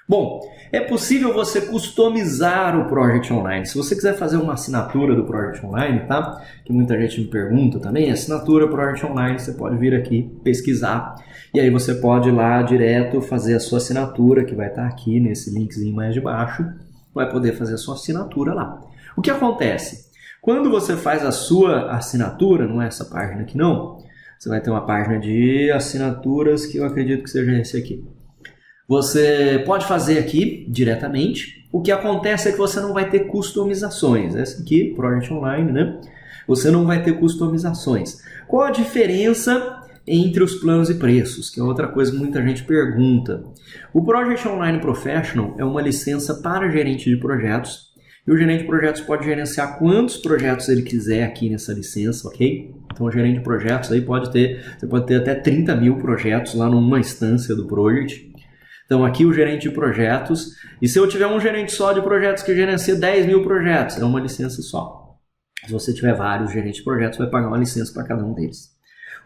Bom, é possível você customizar o Project Online. Se você quiser fazer uma assinatura do Project Online, tá? Que muita gente me pergunta também, assinatura Project Online, você pode vir aqui pesquisar e aí você pode ir lá direto fazer a sua assinatura, que vai estar aqui nesse linkzinho mais de baixo, vai poder fazer a sua assinatura lá. O que acontece? Quando você faz a sua assinatura, não é essa página aqui não, você vai ter uma página de assinaturas que eu acredito que seja esse aqui. Você pode fazer aqui diretamente. O que acontece é que você não vai ter customizações. Essa aqui, Project Online, né? Você não vai ter customizações. Qual a diferença entre os planos e preços? Que é outra coisa que muita gente pergunta. O Project Online Professional é uma licença para gerente de projetos. E o gerente de projetos pode gerenciar quantos projetos ele quiser aqui nessa licença, ok? Então o gerente de projetos aí você pode ter até 30 mil projetos lá numa instância do Project. Então aqui o gerente de projetos, e se eu tiver um gerente só de projetos que gerencia 10 mil projetos, é uma licença só. Se você tiver vários gerentes de projetos, vai pagar uma licença para cada um deles.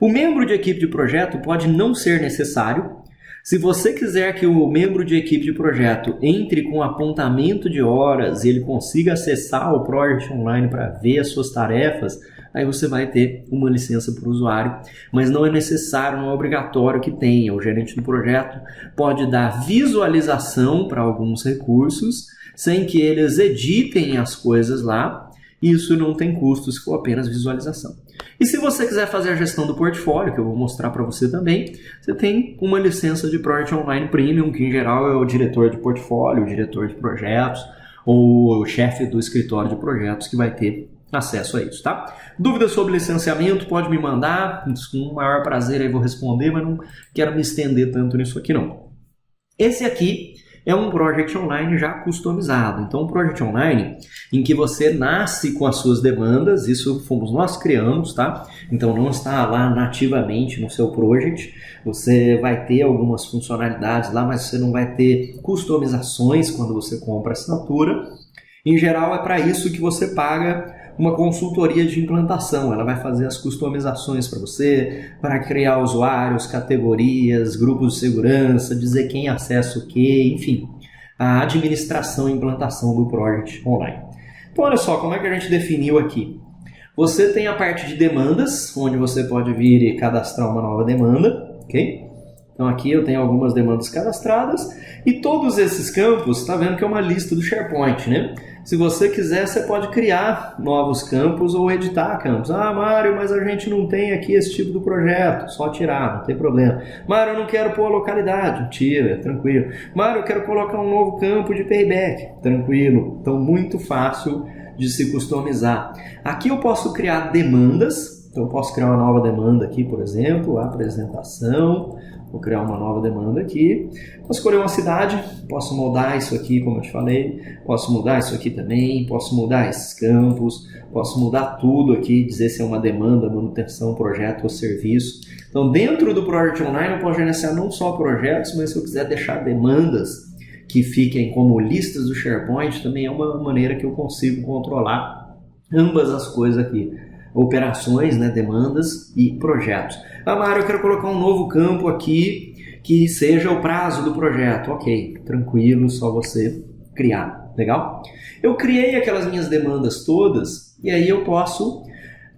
O membro de equipe de projeto pode não ser necessário. Se você quiser que o membro de equipe de projeto entre com apontamento de horas e ele consiga acessar o Project Online para ver as suas tarefas, aí você vai ter uma licença para o usuário, mas não é necessário, não é obrigatório que tenha. O gerente do projeto pode dar visualização para alguns recursos, sem que eles editem as coisas lá, e isso não tem custo se for apenas visualização. E se você quiser fazer a gestão do portfólio, que eu vou mostrar para você também, você tem uma licença de Project Online Premium, que em geral é o diretor de portfólio, o diretor de projetos, ou o chefe do escritório de projetos que vai ter acesso a isso, tá? Dúvidas sobre licenciamento, pode me mandar, com o maior prazer aí vou responder, mas não quero me estender tanto nisso aqui não. Esse aqui é um Project Online já customizado. Então, um Project Online em que você nasce com as suas demandas, isso fomos nós que criamos, tá? Então, não está lá nativamente no seu project. Você vai ter algumas funcionalidades lá, mas você não vai ter customizações quando você compra a assinatura. Em geral, é para isso que você paga uma consultoria de implantação. Ela vai fazer as customizações para você, para criar usuários, categorias, grupos de segurança, dizer quem acessa o que, enfim, a administração e implantação do Project Online. Então, olha só, como é que a gente definiu aqui? Você tem a parte de demandas, onde você pode vir e cadastrar uma nova demanda, ok? Então aqui eu tenho algumas demandas cadastradas e todos esses campos, está vendo que é uma lista do SharePoint, né? Se você quiser, você pode criar novos campos ou editar campos. Ah, Mário, mas a gente não tem aqui esse tipo de projeto. Só tirar, não tem problema. Mário, eu não quero pôr a localidade. Tira, tranquilo. Mário, eu quero colocar um novo campo de payback. Tranquilo. Então, muito fácil de se customizar. Aqui eu posso criar demandas. Então, eu posso criar uma nova demanda aqui, por exemplo, apresentação. Vou criar uma nova demanda aqui. Posso escolher uma cidade, posso mudar isso aqui, como eu te falei. Posso mudar isso aqui também, posso mudar esses campos, posso mudar tudo aqui, dizer se é uma demanda, manutenção, projeto ou serviço. Então, dentro do Project Online, eu posso gerenciar não só projetos, mas se eu quiser deixar demandas que fiquem como listas do SharePoint, também é uma maneira que eu consigo controlar ambas as coisas aqui. Operações, né, demandas e projetos. Ah, Mário, eu quero colocar um novo campo aqui que seja o prazo do projeto. Ok, tranquilo, só você criar. Legal? Eu criei aquelas minhas demandas todas e aí eu posso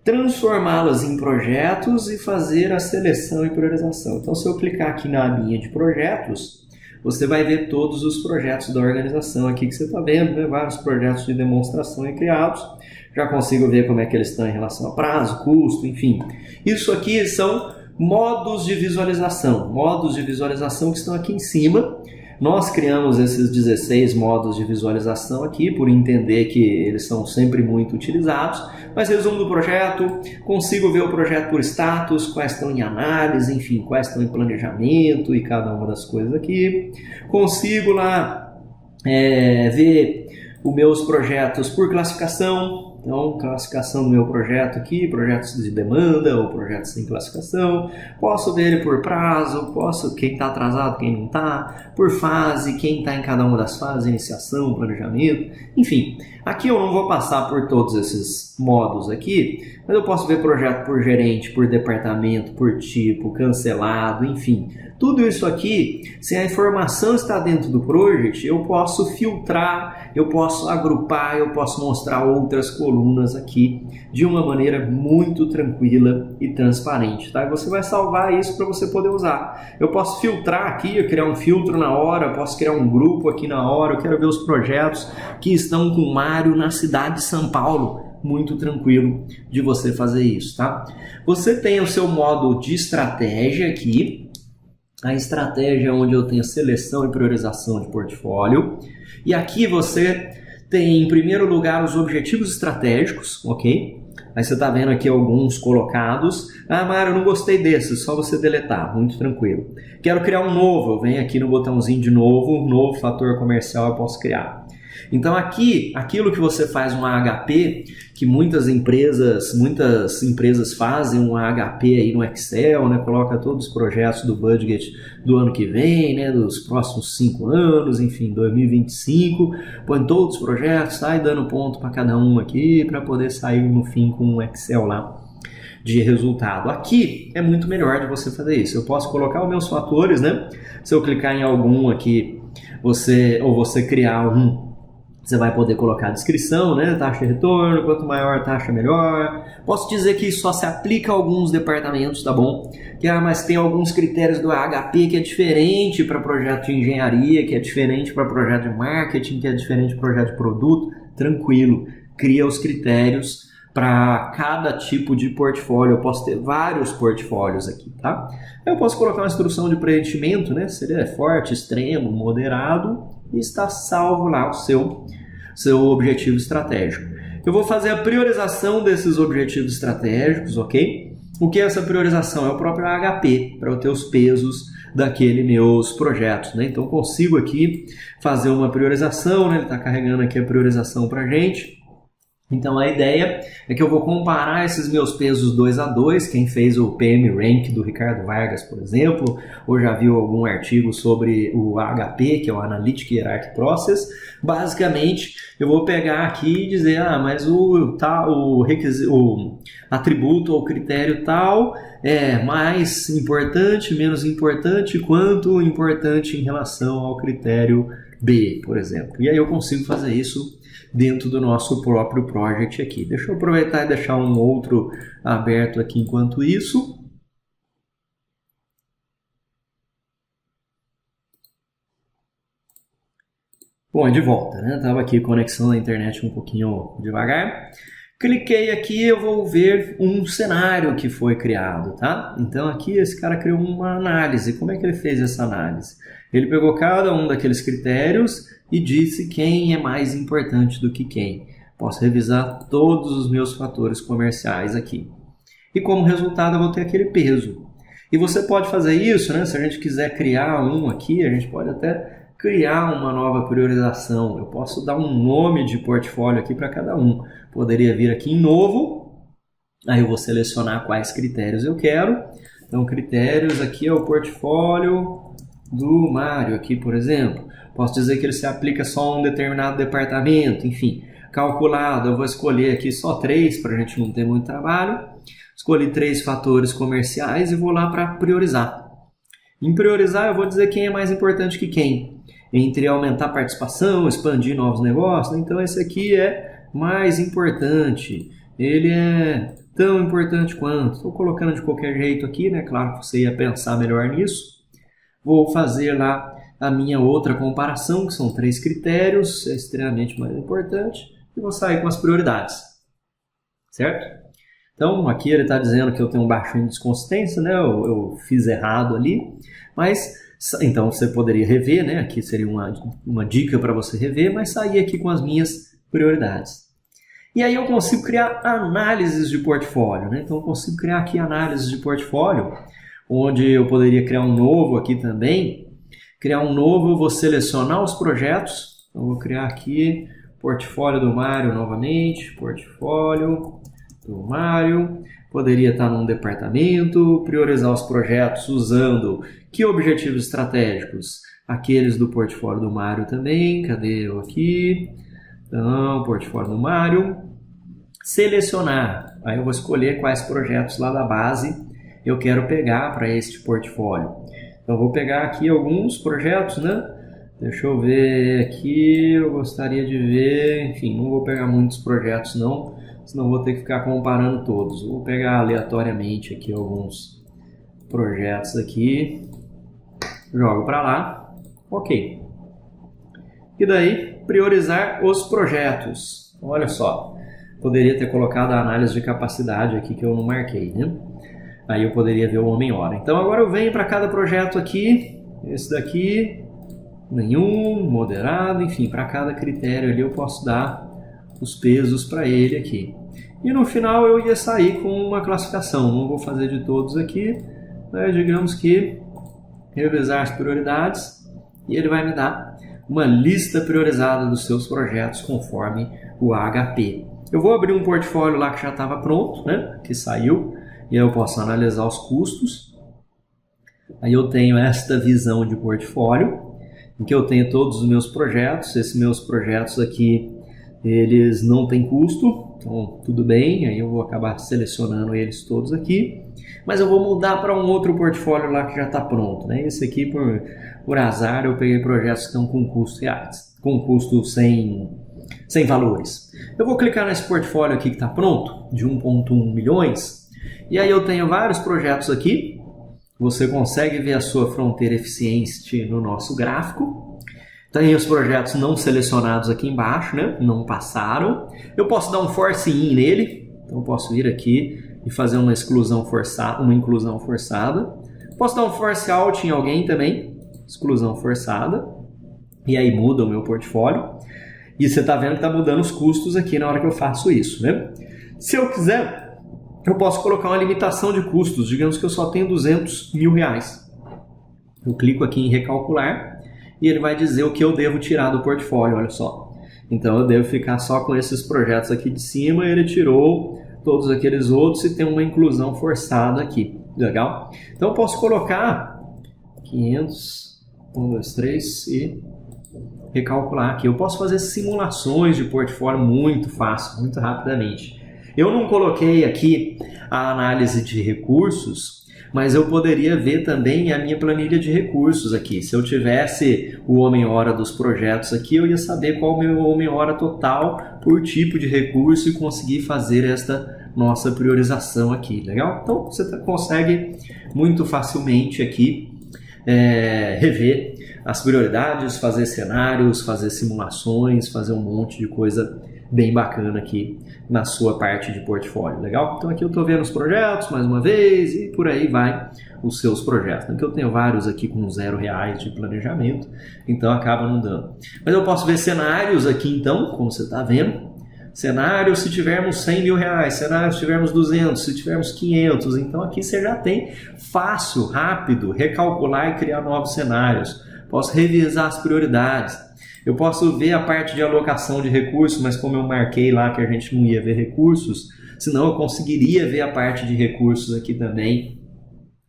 transformá-las em projetos e fazer a seleção e priorização. Então, se eu clicar aqui na abinha de projetos, você vai ver todos os projetos da organização aqui que você está vendo, né? Vários projetos de demonstração e criados. Já consigo ver como é que eles estão em relação a prazo, custo, enfim. Isso aqui são modos de visualização que estão aqui em cima. Nós criamos esses 16 modos de visualização aqui, por entender que eles são sempre muito utilizados. Mas resumo do projeto, consigo ver o projeto por status, quais estão em análise, enfim, quais estão em planejamento e cada uma das coisas aqui. Consigo lá ver os meus projetos por classificação. Então, classificação do meu projeto aqui, projetos de demanda ou projetos sem classificação. Posso ver ele por prazo, quem está atrasado, quem não está, por fase, quem está em cada uma das fases, iniciação, planejamento, enfim. Aqui eu não vou passar por todos esses modos aqui, mas eu posso ver projeto por gerente, por departamento, por tipo, cancelado, enfim. Tudo isso aqui, se a informação está dentro do project, eu posso filtrar, eu posso agrupar, eu posso mostrar outras colunas aqui de uma maneira muito tranquila e transparente, tá? E você vai salvar isso para você poder usar. Eu posso filtrar aqui, eu criar um filtro na hora, eu posso criar um grupo aqui na hora, eu quero ver os projetos que estão com o Mário na cidade de São Paulo. Muito tranquilo de você fazer isso, tá? Você tem o seu modo de estratégia aqui. A estratégia é onde eu tenho seleção e priorização de portfólio. E aqui você tem, em primeiro lugar, os objetivos estratégicos, ok? Aí você está vendo aqui alguns colocados. Ah, Mário, eu não gostei desses, só você deletar, muito tranquilo. Quero criar um novo, eu venho aqui no botãozinho de novo fator comercial eu posso criar. Então aqui, aquilo que você faz um AHP, que muitas empresas fazem um AHP aí no Excel, né? Coloca todos os projetos do budget do ano que vem, né? Dos próximos 5 anos, enfim, 2025, põe todos os projetos, sai dando ponto para cada um aqui, para poder sair no fim com um Excel lá de resultado. Aqui é muito melhor de você fazer isso. Eu posso colocar os meus fatores, né? Se eu clicar em algum aqui, você criar um, você vai poder colocar a descrição, né? Taxa de retorno, quanto maior a taxa, melhor. Posso dizer que isso só se aplica a alguns departamentos, tá bom? Mas tem alguns critérios do AHP que é diferente para projeto de engenharia, que é diferente para projeto de marketing, que é diferente para projeto de produto. Tranquilo, cria os critérios para cada tipo de portfólio. Eu posso ter vários portfólios aqui, tá? Eu posso colocar uma instrução de preenchimento, né? Se ele é forte, extremo, moderado, e está salvo lá o seu objetivo estratégico. Eu vou fazer a priorização desses objetivos estratégicos, ok? O que é essa priorização? É o próprio HP, para eu ter os pesos daqueles meus projetos, né? Então, consigo aqui fazer uma priorização, né? Ele está carregando aqui a priorização para a gente. Então, a ideia é que eu vou comparar esses meus pesos 2 a 2. Quem fez o PM Rank do Ricardo Vargas, por exemplo, ou já viu algum artigo sobre o AHP, que é o Analytic Hierarchy Process, basicamente eu vou pegar aqui e dizer, mas o atributo ou critério tal é mais importante, menos importante, quanto importante em relação ao critério B, por exemplo. E aí eu consigo fazer isso dentro do nosso próprio project aqui. Deixa eu aproveitar e deixar um outro aberto aqui enquanto isso. Bom, de volta, né? Tava aqui conexão na internet um pouquinho devagar. Cliquei aqui, eu vou ver um cenário que foi criado, tá? Então aqui esse cara criou uma análise. Como é que ele fez essa análise? Ele pegou cada um daqueles critérios e disse quem é mais importante do que quem. Posso revisar todos os meus fatores comerciais aqui. E como resultado eu vou ter aquele peso. E você pode fazer isso, né? Se a gente quiser criar um aqui, a gente pode até criar uma nova priorização. Eu posso dar um nome de portfólio aqui para cada um. Poderia vir aqui em novo, aí eu vou selecionar quais critérios eu quero. Então, critérios aqui é o portfólio do Mário aqui, por exemplo. Posso dizer que ele se aplica só a um determinado departamento, enfim. Calculado, eu vou escolher aqui só 3 para a gente não ter muito trabalho. Escolhi 3 fatores comerciais e vou lá para priorizar. Em priorizar, eu vou dizer quem é mais importante que quem. Entre aumentar a participação, expandir novos negócios. Então, esse aqui é mais importante. Ele é tão importante quanto. Estou colocando de qualquer jeito aqui, né? Claro que você ia pensar melhor nisso. Vou fazer lá a minha outra comparação, que são 3 critérios, é extremamente mais importante. E vou sair com as prioridades. Certo? Então, aqui ele está dizendo que eu tenho um baixo índice de consistência, né? Eu fiz errado ali. Mas, então, você poderia rever, né? Aqui seria uma dica para você rever, mas sair aqui com as minhas prioridades. E aí eu consigo criar análises de portfólio, né? Então, eu consigo criar aqui análises de portfólio, onde eu poderia criar um novo aqui também. Criar um novo, eu vou selecionar os projetos. Então, eu vou criar aqui portfólio do Mário novamente, portfólio do Mário, poderia estar num departamento, priorizar os projetos usando que objetivos estratégicos? Aqueles do portfólio do Mário também, cadê eu aqui? Então, portfólio do Mário, selecionar, aí eu vou escolher quais projetos lá da base eu quero pegar para este portfólio. Então, vou pegar aqui alguns projetos, né? Deixa eu ver aqui, eu gostaria de ver, enfim, não vou pegar muitos projetos não, senão vou ter que ficar comparando todos. Vou pegar aleatoriamente aqui alguns projetos aqui, jogo para lá, ok. E daí, priorizar os projetos. Olha só, poderia ter colocado a análise de capacidade aqui que eu não marquei, né? Aí eu poderia ver o homem-hora. Então agora eu venho para cada projeto aqui, esse daqui, nenhum, moderado, enfim, para cada critério ali eu posso dar os pesos para ele aqui. E no final eu ia sair com uma classificação, não vou fazer de todos aqui, mas digamos que revisar as prioridades e ele vai me dar uma lista priorizada dos seus projetos conforme o HP. Eu vou abrir um portfólio lá que já estava pronto, né, que saiu, e aí eu posso analisar os custos. Aí eu tenho esta visão de portfólio, em que eu tenho todos os meus projetos. Esses meus projetos aqui, eles não têm custo, então tudo bem, aí eu vou acabar selecionando eles todos aqui, mas eu vou mudar para um outro portfólio lá que já está pronto, né? Esse aqui, por azar, eu peguei projetos que estão com custo reais, com custo sem valores. Eu vou clicar nesse portfólio aqui que está pronto, de 1,1 milhões, e aí eu tenho vários projetos aqui. Você consegue ver a sua fronteira eficiente no nosso gráfico. Tem os projetos não selecionados aqui embaixo, né? Não passaram. Eu posso dar um force in nele. Então eu posso vir aqui e fazer uma exclusão forçada, uma inclusão forçada. Posso dar um force out em alguém também, exclusão forçada, e aí muda o meu portfólio. E você está vendo que está mudando os custos aqui na hora que eu faço isso, né? Se eu quiser, eu posso colocar uma limitação de custos, digamos que eu só tenho R$200 mil. Eu clico aqui em recalcular e ele vai dizer o que eu devo tirar do portfólio, olha só. Então eu devo ficar só com esses projetos aqui de cima, ele tirou todos aqueles outros e tem uma inclusão forçada aqui, legal? Então eu posso colocar 500, 1, 2, 3 e recalcular aqui. Eu posso fazer simulações de portfólio muito fácil, muito rapidamente. Eu não coloquei aqui a análise de recursos, mas eu poderia ver também a minha planilha de recursos aqui. Se eu tivesse o homem-hora dos projetos aqui, eu ia saber qual é o meu homem-hora total por tipo de recurso e conseguir fazer esta nossa priorização aqui, legal? Então você consegue muito facilmente aqui rever as prioridades, fazer cenários, fazer simulações, fazer um monte de coisa bem bacana aqui na sua parte de portfólio, legal? Então aqui eu estou vendo os projetos mais uma vez e por aí vai os seus projetos. Aqui eu tenho vários aqui com R$0 de planejamento, então acaba não dando. Mas eu posso ver cenários aqui então, como você está vendo. Cenário se tivermos R$100 mil, cenário se tivermos 200, se tivermos 500. Então aqui você já tem fácil, rápido, recalcular e criar novos cenários. Posso revisar as prioridades. Eu posso ver a parte de alocação de recursos, mas como eu marquei lá que a gente não ia ver recursos, senão eu conseguiria ver a parte de recursos aqui também,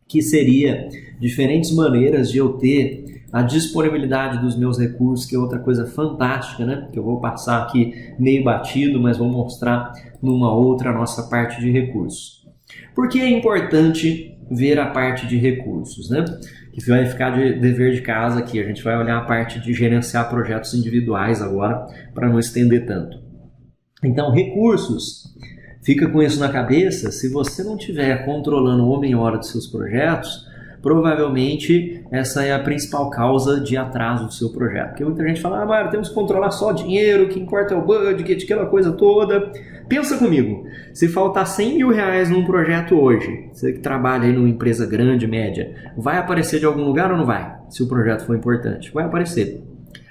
que seria diferentes maneiras de eu ter a disponibilidade dos meus recursos, que é outra coisa fantástica, né? Que eu vou passar aqui meio batido, mas vou mostrar numa outra nossa parte de recursos. Por que é importante ver a parte de recursos, né? Que vai ficar de dever de casa aqui. A gente vai olhar a parte de gerenciar projetos individuais agora, para não estender tanto. Então, recursos, fica com isso na cabeça, se você não estiver controlando o homem-hora dos seus projetos, provavelmente essa é a principal causa de atraso do seu projeto. Porque muita gente fala, Mário, temos que controlar só dinheiro, o que importa é o budget, aquela coisa toda. Pensa comigo, se faltar R$100 mil num projeto hoje, você que trabalha aí numa empresa grande, média, vai aparecer de algum lugar ou não vai? Se o projeto for importante, vai aparecer.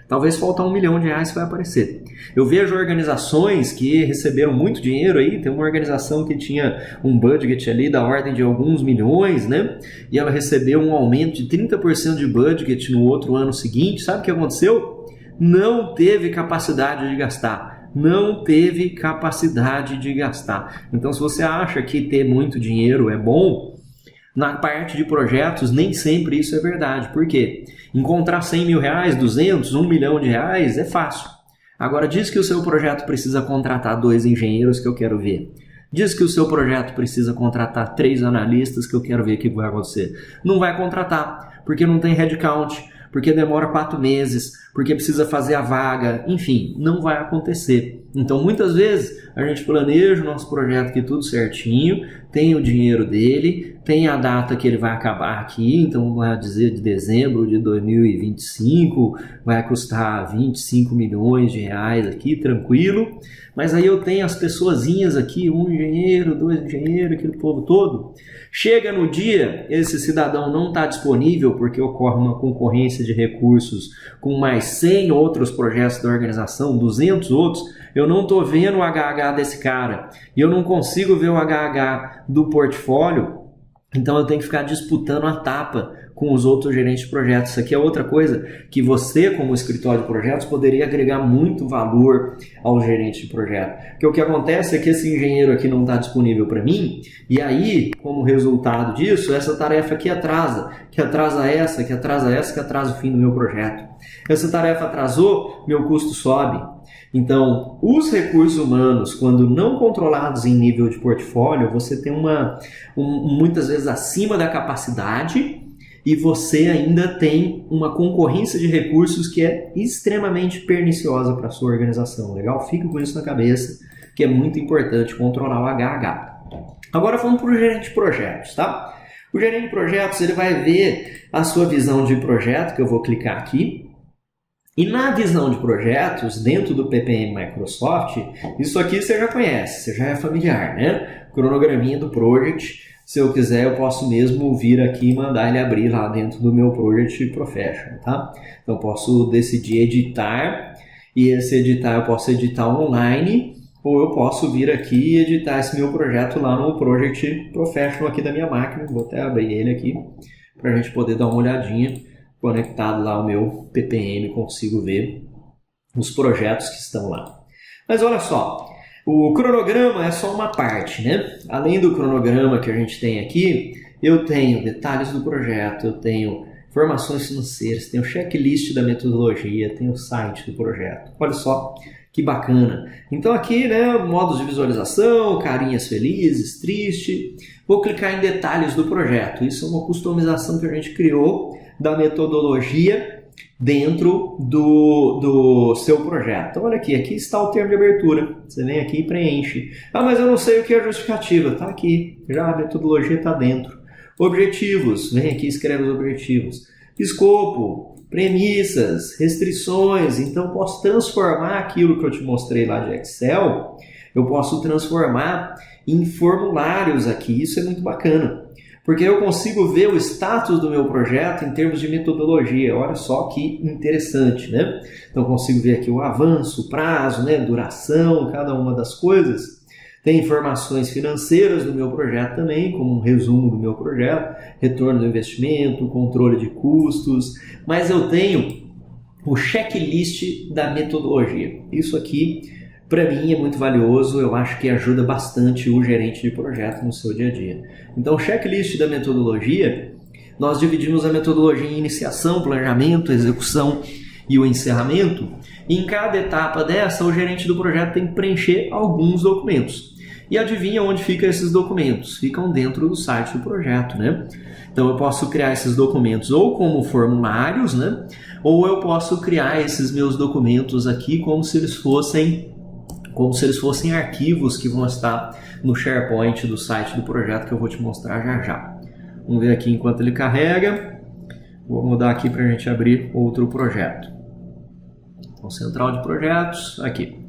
Talvez faltar R$1 milhão vai aparecer. Eu vejo organizações que receberam muito dinheiro aí, tem uma organização que tinha um budget ali da ordem de alguns milhões, né? E ela recebeu um aumento de 30% de budget no outro ano seguinte. Sabe o que aconteceu? Não teve capacidade de gastar. Não teve capacidade de gastar. Então, se você acha que ter muito dinheiro é bom, na parte de projetos, nem sempre isso é verdade. Por quê? Encontrar R$100 mil, 200, R$1 milhão é fácil. Agora, diz que o seu projeto precisa contratar 2 engenheiros que eu quero ver. Diz que o seu projeto precisa contratar 3 analistas que eu quero ver o que vai acontecer. Não vai contratar, porque não tem headcount, porque demora 4 meses, porque precisa fazer a vaga, enfim, não vai acontecer. Então, muitas vezes, a gente planeja o nosso projeto aqui tudo certinho, tem o dinheiro dele, tem a data que ele vai acabar aqui, então vai dizer de dezembro de 2025, vai custar R$25 milhões aqui, tranquilo. Mas aí eu tenho as pessoazinhas aqui, 1 engenheiro, 2 engenheiros, aquele povo todo. Chega no dia, esse cidadão não está disponível porque ocorre uma concorrência de recursos com mais 100 outros projetos da organização, 200 outros, eu não estou vendo o HH desse cara e eu não consigo ver o HH do portfólio, então eu tenho que ficar disputando a tapa com os outros gerentes de projetos. Isso aqui é outra coisa que você, como escritório de projetos, poderia agregar muito valor ao gerente de projeto. Porque o que acontece é que esse engenheiro aqui não está disponível para mim, e aí, como resultado disso, essa tarefa aqui atrasa, que atrasa essa, que atrasa essa, que atrasa o fim do meu projeto. Essa tarefa atrasou, meu custo sobe. Então, os recursos humanos, quando não controlados em nível de portfólio, você tem muitas vezes acima da capacidade, e você ainda tem uma concorrência de recursos que é extremamente perniciosa para a sua organização. Legal? Fica com isso na cabeça, que é muito importante controlar o HH. Agora vamos para o gerente de projetos, tá? O gerente de projetos ele vai ver a sua visão de projeto, que eu vou clicar aqui. E na visão de projetos, dentro do PPM Microsoft, isso aqui você já conhece, você já é familiar, né? Cronograminha do Project. Se eu quiser, eu posso mesmo vir aqui e mandar ele abrir lá dentro do meu Project Professional, tá? Então, eu posso decidir editar, e esse editar eu posso editar online, ou eu posso vir aqui e editar esse meu projeto lá no Project Professional aqui da minha máquina. Vou até abrir ele aqui, para a gente poder dar uma olhadinha. Conectado lá ao meu PPM, consigo ver os projetos que estão lá. Mas olha só, o cronograma é só uma parte, né? Além do cronograma que a gente tem aqui, eu tenho detalhes do projeto, eu tenho informações financeiras, tenho checklist da metodologia, tenho o site do projeto. Olha só que bacana. Então aqui, né, modos de visualização, carinhas felizes, triste. Vou clicar em detalhes do projeto. Isso é uma customização que a gente criou da metodologia dentro do seu projeto. Então, olha aqui está o termo de abertura. Você vem aqui e preenche. Ah, mas eu não sei o que é justificativa. Está aqui, já a metodologia está dentro. Objetivos, vem aqui e escreve os objetivos. Escopo, premissas, restrições. Então, posso transformar aquilo que eu te mostrei lá de Excel, eu posso transformar em formulários aqui. Isso é muito bacana, porque eu consigo ver o status do meu projeto em termos de metodologia. Olha só que interessante, né? Então, eu consigo ver aqui o avanço, o prazo, né? Duração, cada uma das coisas. Tem informações financeiras do meu projeto também, como um resumo do meu projeto, retorno do investimento, controle de custos, mas eu tenho o checklist da metodologia. Isso aqui, para mim, é muito valioso, eu acho que ajuda bastante o gerente de projeto no seu dia a dia. Então, o checklist da metodologia, nós dividimos a metodologia em iniciação, planejamento, execução e o encerramento. E em cada etapa dessa, o gerente do projeto tem que preencher alguns documentos. E adivinha onde ficam esses documentos? Ficam dentro do site do projeto, né? Então eu posso criar esses documentos ou como formulários, né? Ou eu posso criar esses meus documentos aqui como se eles fossem arquivos que vão estar no SharePoint do site do projeto, que eu vou te mostrar já já. Vamos ver aqui enquanto ele carrega. Vou mudar aqui para a gente abrir outro projeto. Então, central de projetos, aqui.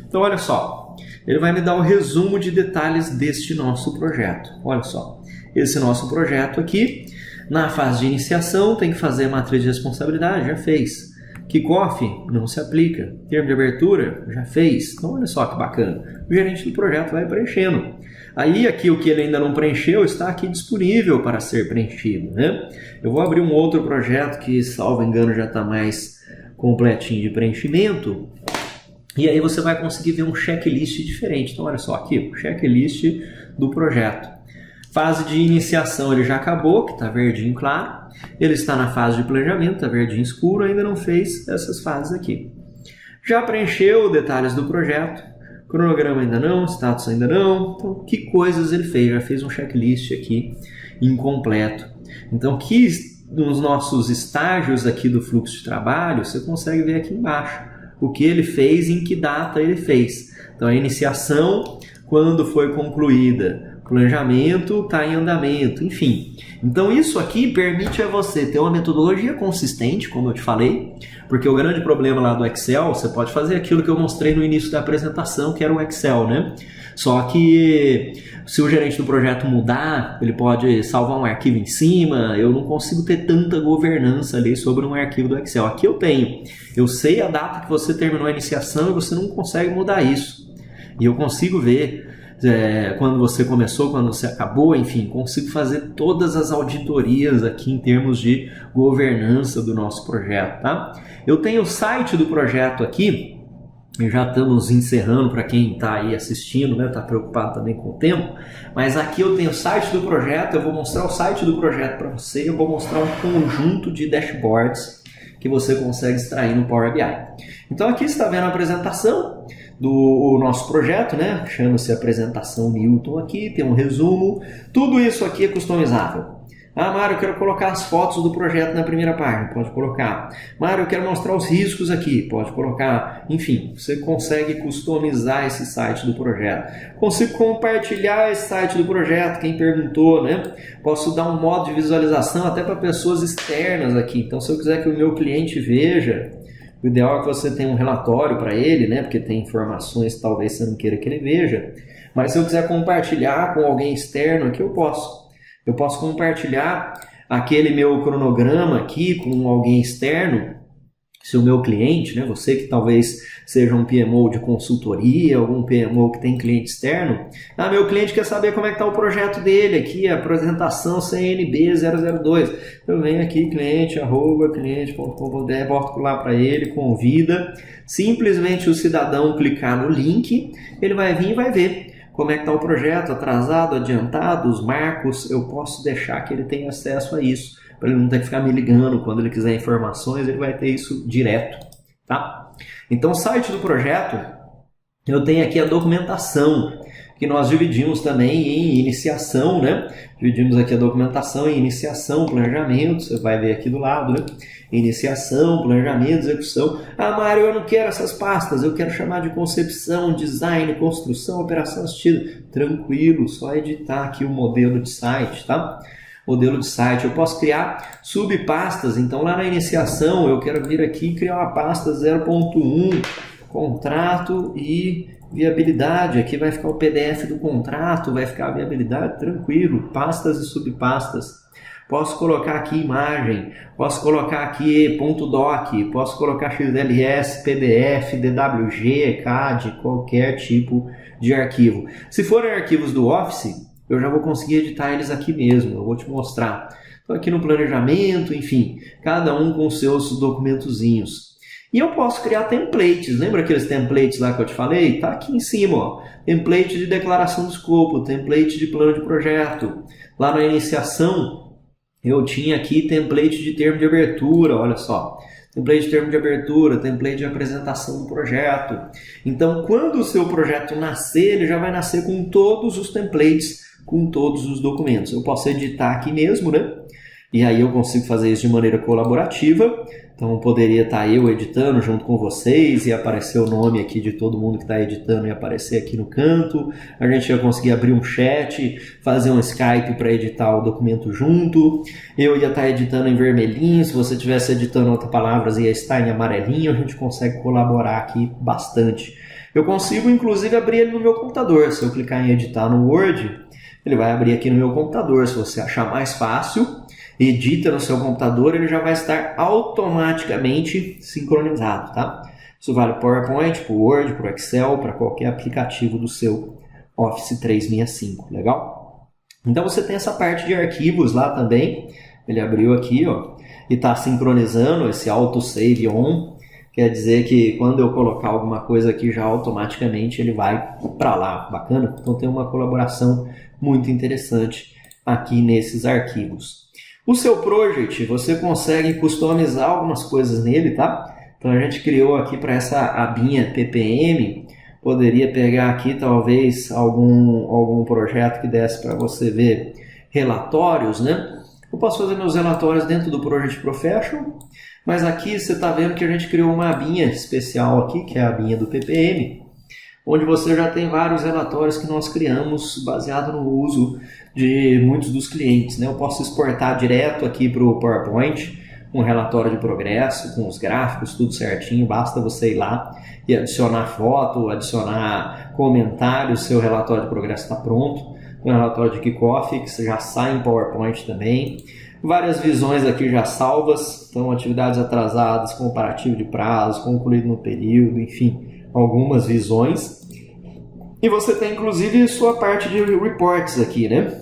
Então, olha só, ele vai me dar um resumo de detalhes deste nosso projeto. Olha só, esse nosso projeto aqui, na fase de iniciação, tem que fazer a matriz de responsabilidade, já fez. Kickoff não se aplica. Termo de abertura, já fez. Então, olha só que bacana. O gerente do projeto vai preenchendo. Aí, aqui, o que ele ainda não preencheu está aqui disponível para ser preenchido, né? Eu vou abrir um outro projeto que, salvo engano, já está mais completinho de preenchimento. E aí você vai conseguir ver um checklist diferente. Então, olha só, aqui, o checklist do projeto. Fase de iniciação ele já acabou, que está verdinho claro. Ele está na fase de planejamento, está verdinho escuro, ainda não fez essas fases aqui. Já preencheu detalhes do projeto, cronograma ainda não, status ainda não. Então, que coisas ele fez? Já fez um checklist aqui incompleto. Então, que nos nossos estágios aqui do fluxo de trabalho, você consegue ver aqui embaixo o que ele fez e em que data ele fez. Então, a iniciação, quando foi concluída, planejamento está em andamento, enfim. Então, isso aqui permite a você ter uma metodologia consistente, como eu te falei, porque o grande problema lá do Excel, você pode fazer aquilo que eu mostrei no início da apresentação, que era o Excel, né? Só que se o gerente do projeto mudar, ele pode salvar um arquivo em cima, eu não consigo ter tanta governança ali sobre um arquivo do Excel. Aqui eu tenho. Eu sei a data que você terminou a iniciação e você não consegue mudar isso. E eu consigo ver quando você começou, quando você acabou, enfim, consigo fazer todas as auditorias aqui em termos de governança do nosso projeto, tá? Eu tenho o site do projeto aqui, e já estamos encerrando para quem está aí assistindo, né? Está preocupado também com o tempo, mas aqui eu tenho o site do projeto, eu vou mostrar o site do projeto para você, eu vou mostrar um conjunto de dashboards que você consegue extrair no Power BI. Então aqui você está vendo a apresentação do nosso projeto, né? Chama-se apresentação Newton aqui, tem um resumo. Tudo isso aqui é customizável. Ah, Mário, eu quero colocar as fotos do projeto na primeira página. Pode colocar. Mário, eu quero mostrar os riscos aqui. Pode colocar. Enfim, você consegue customizar esse site do projeto. Consigo compartilhar esse site do projeto, quem perguntou, né? Posso dar um modo de visualização até para pessoas externas aqui. Então, se eu quiser que o meu cliente veja, O ideal é que você tenha um relatório para ele, né? Porque tem informações que talvez você não queira que ele veja. Mas se eu quiser compartilhar com alguém externo aqui, eu posso. Eu posso compartilhar aquele meu cronograma aqui com alguém externo. Se o meu cliente, né, você que talvez seja um PMO de consultoria, algum PMO que tem cliente externo, meu cliente quer saber como é que está o projeto dele aqui, a apresentação CNB 002. Eu venho aqui, cliente.com.br, boto lá para ele, convida, simplesmente o cidadão clicar no link, ele vai vir e vai ver como é que está o projeto, atrasado, adiantado, os marcos, eu posso deixar que ele tenha acesso a isso, para ele não ter que ficar me ligando quando ele quiser informações, ele vai ter isso direto, tá? Então, o site do projeto, eu tenho aqui a documentação, que nós dividimos também em iniciação, né? Dividimos aqui a documentação em iniciação, planejamento, você vai ver aqui do lado, né? Iniciação, planejamento, execução. Mário, eu não quero essas pastas, eu quero chamar de concepção, design, construção, operação assistida. Tranquilo, só editar aqui o modelo de site, tá? Modelo de site, eu posso criar subpastas, então lá na iniciação eu quero vir aqui e criar uma pasta 0.1, contrato e viabilidade, aqui vai ficar o PDF do contrato, vai ficar a viabilidade, tranquilo, pastas e subpastas. Posso colocar aqui imagem, posso colocar aqui .doc, posso colocar XLS, PDF, DWG, CAD, qualquer tipo de arquivo. Se forem arquivos do Office, eu já vou conseguir editar eles aqui mesmo, eu vou te mostrar. Então aqui no planejamento, enfim, cada um com seus documentozinhos. E eu posso criar templates, lembra aqueles templates lá que eu te falei? Tá aqui em cima, ó. Template de declaração de escopo, template de plano de projeto. Lá na iniciação, eu tinha aqui template de termo de abertura, olha só. Template de termo de abertura, template de apresentação do projeto. Então, quando o seu projeto nascer, ele já vai nascer com todos os templates, com todos os documentos. Eu posso editar aqui mesmo, né? E aí eu consigo fazer isso de maneira colaborativa. Então, poderia estar eu editando junto com vocês e aparecer o nome aqui de todo mundo que está editando e aparecer aqui no canto. A gente ia conseguir abrir um chat, fazer um Skype para editar o documento junto. Eu ia estar editando em vermelhinho, se você estivesse editando outras palavras ia estar em amarelinho. A gente consegue colaborar aqui bastante. Eu consigo, inclusive, abrir ele no meu computador. Se eu clicar em editar no Word, ele vai abrir aqui no meu computador. Se você achar mais fácil, edita no seu computador, ele já vai estar automaticamente sincronizado, tá? Isso vale para o PowerPoint, para o Word, para o Excel, para qualquer aplicativo do seu Office 365, legal? Então você tem essa parte de arquivos lá também, ele abriu aqui, ó, e está sincronizando esse autosave on, quer dizer que quando eu colocar alguma coisa aqui já automaticamente ele vai para lá, bacana? Então tem uma colaboração muito interessante aqui nesses arquivos. O seu project, você consegue customizar algumas coisas nele, tá? Então a gente criou aqui para essa abinha PPM, poderia pegar aqui talvez algum projeto que desse para você ver relatórios, né? Eu posso fazer meus relatórios dentro do Project Professional, mas aqui você está vendo que a gente criou uma abinha especial aqui, que é a abinha do PPM, onde você já tem vários relatórios que nós criamos baseado no uso de muitos dos clientes, né? Eu posso exportar direto aqui para o PowerPoint um relatório de progresso com os gráficos, tudo certinho, basta você ir lá e adicionar foto, adicionar comentários, seu relatório de progresso está pronto, um relatório de kickoff que já sai em PowerPoint também, várias visões aqui já salvas, então atividades atrasadas, comparativo de prazo, concluído no período, enfim, algumas visões. E você tem inclusive sua parte de reports aqui, né?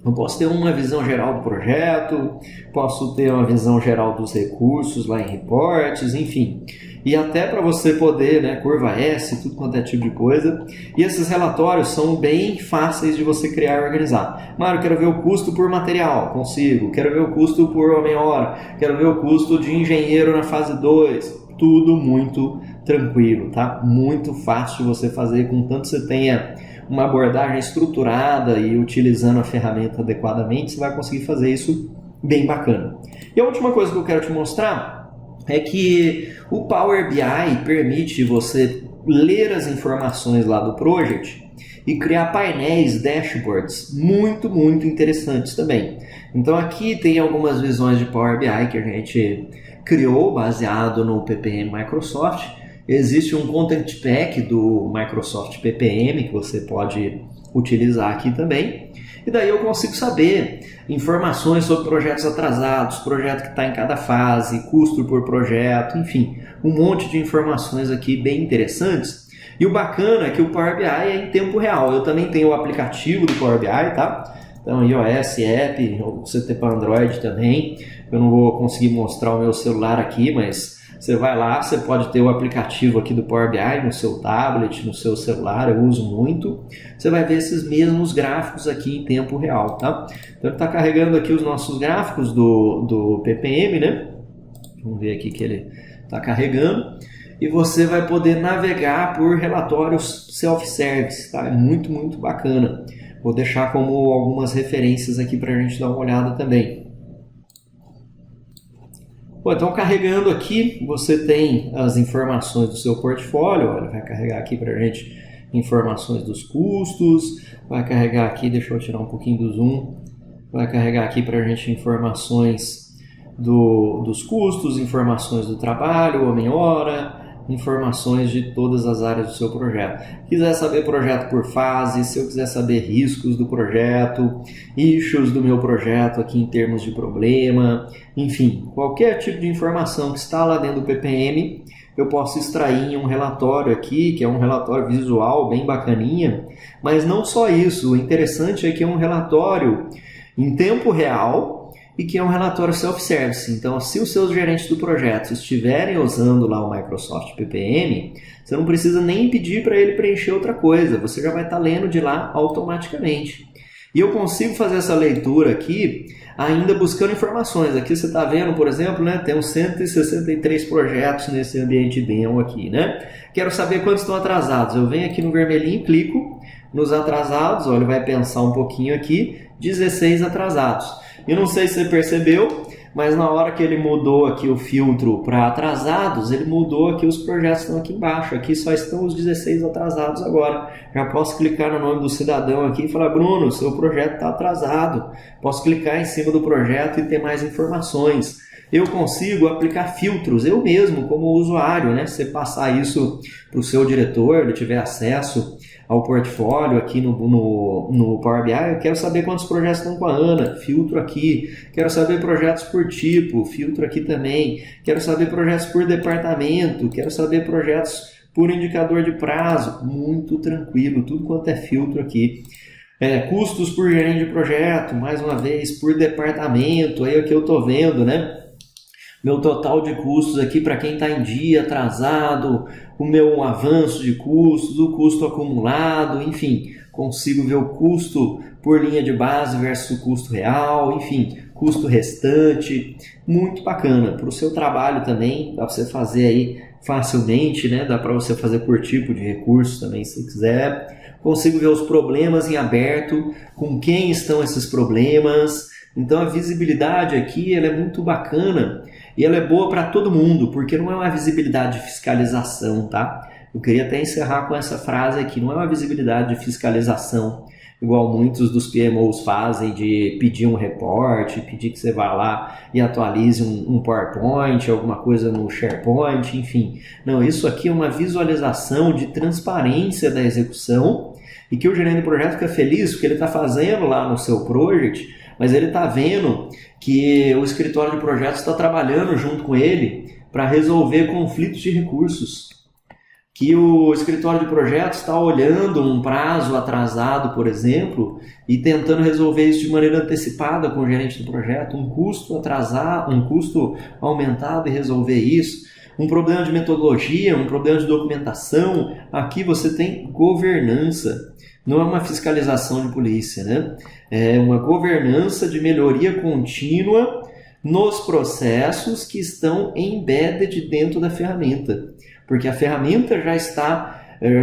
Eu posso ter uma visão geral do projeto, posso ter uma visão geral dos recursos lá em reports, enfim. E até para você poder, né, curva S, tudo quanto é tipo de coisa. E esses relatórios são bem fáceis de você criar e organizar. Mário, quero ver o custo por material, consigo. Quero ver o custo por homem-hora. Quero ver o custo de engenheiro na fase 2. Tudo muito tranquilo, tá? Muito fácil de você fazer, contanto você tenha uma abordagem estruturada e utilizando a ferramenta adequadamente, você vai conseguir fazer isso bem bacana. E a última coisa que eu quero te mostrar é que o Power BI permite você ler as informações lá do project e criar painéis, dashboards muito, muito interessantes também. Então aqui tem algumas visões de Power BI que a gente criou baseado no PPM Microsoft. Existe um Content Pack do Microsoft PPM que você pode utilizar aqui também. E daí eu consigo saber informações sobre projetos atrasados, projeto que está em cada fase, custo por projeto, enfim, um monte de informações aqui bem interessantes. E o bacana é que o Power BI é em tempo real. Eu também tenho o aplicativo do Power BI, tá? Então, iOS, app, você tem para Android também. Eu não vou conseguir mostrar o meu celular aqui, mas você vai lá, você pode ter o aplicativo aqui do Power BI no seu tablet, no seu celular, eu uso muito. Você vai ver esses mesmos gráficos aqui em tempo real, tá? Então, ele está carregando aqui os nossos gráficos do PPM, né? Vamos ver aqui que ele está carregando. E você vai poder navegar por relatórios self-service, tá? É muito, muito bacana. Vou deixar como algumas referências aqui para a gente dar uma olhada também. Bom, então, carregando aqui, você tem as informações do seu portfólio. Olha, vai carregar aqui para a gente informações dos custos. Vai carregar aqui, deixa eu tirar um pouquinho do zoom. Vai carregar aqui para a gente informações dos custos, informações do trabalho, homem-hora, informações de todas as áreas do seu projeto. Quiser saber projeto por fase, se eu quiser saber riscos do projeto, issues do meu projeto aqui em termos de problema, enfim, qualquer tipo de informação que está lá dentro do PPM, eu posso extrair em um relatório aqui, que é um relatório visual bem bacaninha, mas não só isso, o interessante é que é um relatório em tempo real, e que é um relatório self-service. Então, se os seus gerentes do projeto estiverem usando lá o Microsoft PPM, você não precisa nem pedir para ele preencher outra coisa, você já vai estar lendo de lá automaticamente. E eu consigo fazer essa leitura aqui ainda buscando informações. Aqui você está vendo, por exemplo, né, tem uns 163 projetos nesse ambiente demo aqui, né? Quero saber quantos estão atrasados. Eu venho aqui no vermelhinho, clico nos atrasados, olha, ele vai pensar um pouquinho aqui, 16 atrasados. Eu não sei se você percebeu, mas na hora que ele mudou aqui o filtro para atrasados, ele mudou aqui os projetos que estão aqui embaixo. Aqui só estão os 16 atrasados agora. Já posso clicar no nome do cidadão aqui e falar, Bruno, seu projeto está atrasado. Posso clicar em cima do projeto e ter mais informações. Eu consigo aplicar filtros, eu mesmo, como usuário, né? Você passar isso para o seu diretor, ele tiver acesso ao portfólio aqui no Power BI, eu quero saber quantos projetos estão com a Ana, filtro aqui. Quero saber projetos por tipo, filtro aqui também. Quero saber projetos por departamento, quero saber projetos por indicador de prazo. Muito tranquilo, tudo quanto é filtro aqui. Custos por gerente de projeto, mais uma vez, por departamento, aí aqui eu estou vendo, né? Meu total de custos aqui para quem está em dia, atrasado, o meu avanço de custos, o custo acumulado, enfim, consigo ver o custo por linha de base versus o custo real, enfim, custo restante, muito bacana. Para o seu trabalho também, dá para você fazer aí facilmente, né? Dá para você fazer por tipo de recurso também, se quiser. Consigo ver os problemas em aberto, com quem estão esses problemas. Então a visibilidade aqui ela é muito bacana e ela é boa para todo mundo, porque não é uma visibilidade de fiscalização, tá? Eu queria até encerrar com essa frase aqui, não é uma visibilidade de fiscalização, igual muitos dos PMOs fazem, de pedir um reporte, pedir que você vá lá e atualize um PowerPoint, alguma coisa no SharePoint, enfim. Não, isso aqui é uma visualização de transparência da execução e que o gerente do projeto fica feliz porque ele está fazendo lá no seu project, mas ele está vendo que o escritório de projetos está trabalhando junto com ele para resolver conflitos de recursos. Que o escritório de projetos está olhando um prazo atrasado, por exemplo, e tentando resolver isso de maneira antecipada com o gerente do projeto, um custo atrasado, um custo aumentado e resolver isso. Um problema de metodologia, um problema de documentação, aqui você tem governança. Não é uma fiscalização de polícia, né? É uma governança de melhoria contínua nos processos que estão embedded dentro da ferramenta. Porque a ferramenta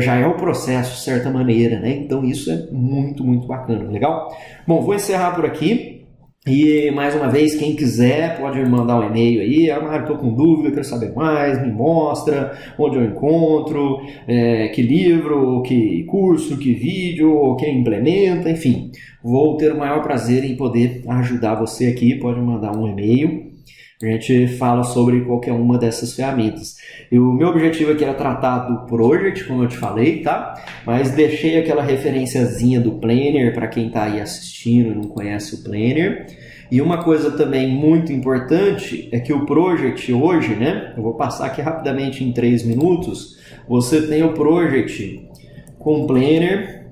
já é o processo, de certa maneira, né? Então isso é muito, muito bacana, legal? Bom, vou encerrar por aqui. E mais uma vez, quem quiser pode me mandar um e-mail aí. Mário, estou com dúvida, quero saber mais, me mostra onde eu encontro, que livro, que curso, que vídeo, quem implementa, enfim. Vou ter o maior prazer em poder ajudar você aqui, pode me mandar um e-mail. a gente fala sobre qualquer uma dessas ferramentas. E o meu objetivo aqui era tratar do Project, como eu te falei, tá? Mas deixei aquela referenciazinha do Planner para quem está aí assistindo e não conhece o Planner. E uma coisa também muito importante é que o Project hoje, né? Eu vou passar aqui rapidamente em 3 minutos. Você tem o Project com Planner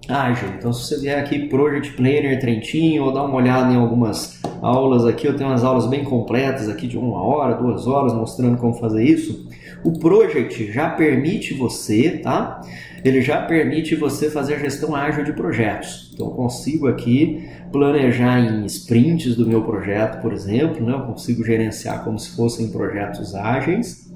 ágil. Então, se você vier aqui Project Planner Trentinho ou dar uma olhada em algumas aulas aqui, eu tenho umas aulas bem completas aqui de 1 hora, 2 horas mostrando como fazer isso. O Project já permite você, tá? Ele já permite você fazer a gestão ágil de projetos. Então, eu consigo aqui planejar em sprints do meu projeto, por exemplo, né? Eu consigo gerenciar como se fossem projetos ágeis.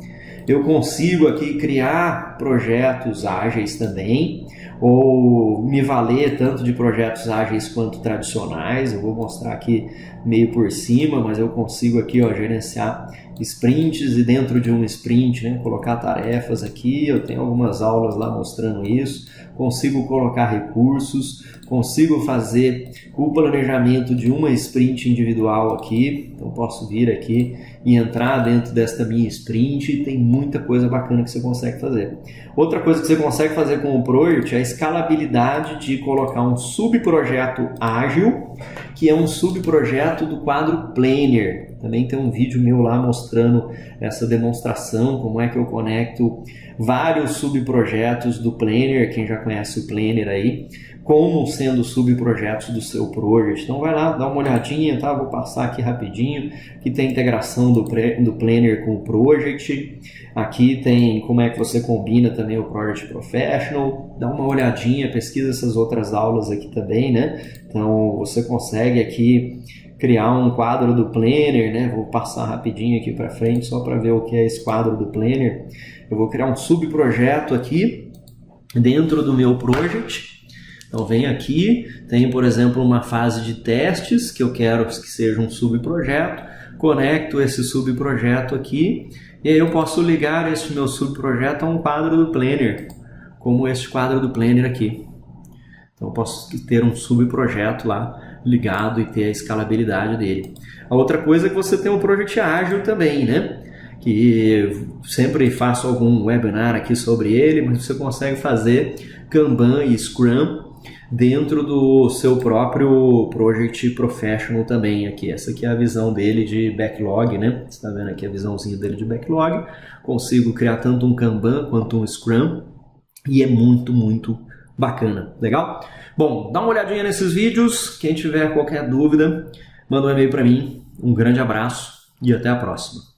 Eu consigo aqui criar projetos ágeis também, ou me valer tanto de projetos ágeis quanto tradicionais. Eu vou mostrar aqui meio por cima, mas eu consigo aqui, ó, gerenciar sprints e dentro de um sprint, né, colocar tarefas aqui. Eu tenho algumas aulas lá mostrando isso. Consigo colocar recursos, consigo fazer o planejamento de uma sprint individual aqui. Então posso vir aqui e entrar dentro desta minha sprint e tem muita coisa bacana que você consegue fazer. Outra coisa que você consegue fazer com o Project é a escalabilidade de colocar um subprojeto ágil, que é um subprojeto do quadro Planner. Também tem um vídeo meu lá mostrando essa demonstração, como é que eu conecto vários subprojetos do Planner, quem já conhece o Planner aí, como sendo subprojetos do seu Project. Então vai lá, dá uma olhadinha, tá? Vou passar aqui rapidinho. Aqui tem a integração do Planner com o Project. Aqui tem como é que você combina também o Project Professional. Dá uma olhadinha, pesquisa essas outras aulas aqui também, né? Então você consegue aqui criar um quadro do Planner, né? Vou passar rapidinho aqui para frente só para ver o que é esse quadro do Planner. Eu vou criar um subprojeto aqui dentro do meu Project. Então venho aqui, tem por exemplo uma fase de testes que eu quero que seja um subprojeto, conecto esse subprojeto aqui e aí eu posso ligar esse meu subprojeto a um quadro do Planner, como esse quadro do Planner aqui. Então eu posso ter um subprojeto lá ligado e ter a escalabilidade dele. A outra coisa é que você tem um Project ágil também, né? Que sempre faço algum webinar aqui sobre ele, mas você consegue fazer Kanban e Scrum dentro do seu próprio Project Professional também aqui. Essa aqui é a visão dele de backlog, né? Você está vendo aqui a visãozinha dele de backlog. Consigo criar tanto um Kanban quanto um Scrum e é muito, muito bacana. Legal? Bom, dá uma olhadinha nesses vídeos. Quem tiver qualquer dúvida, manda um e-mail para mim. Um grande abraço e até a próxima.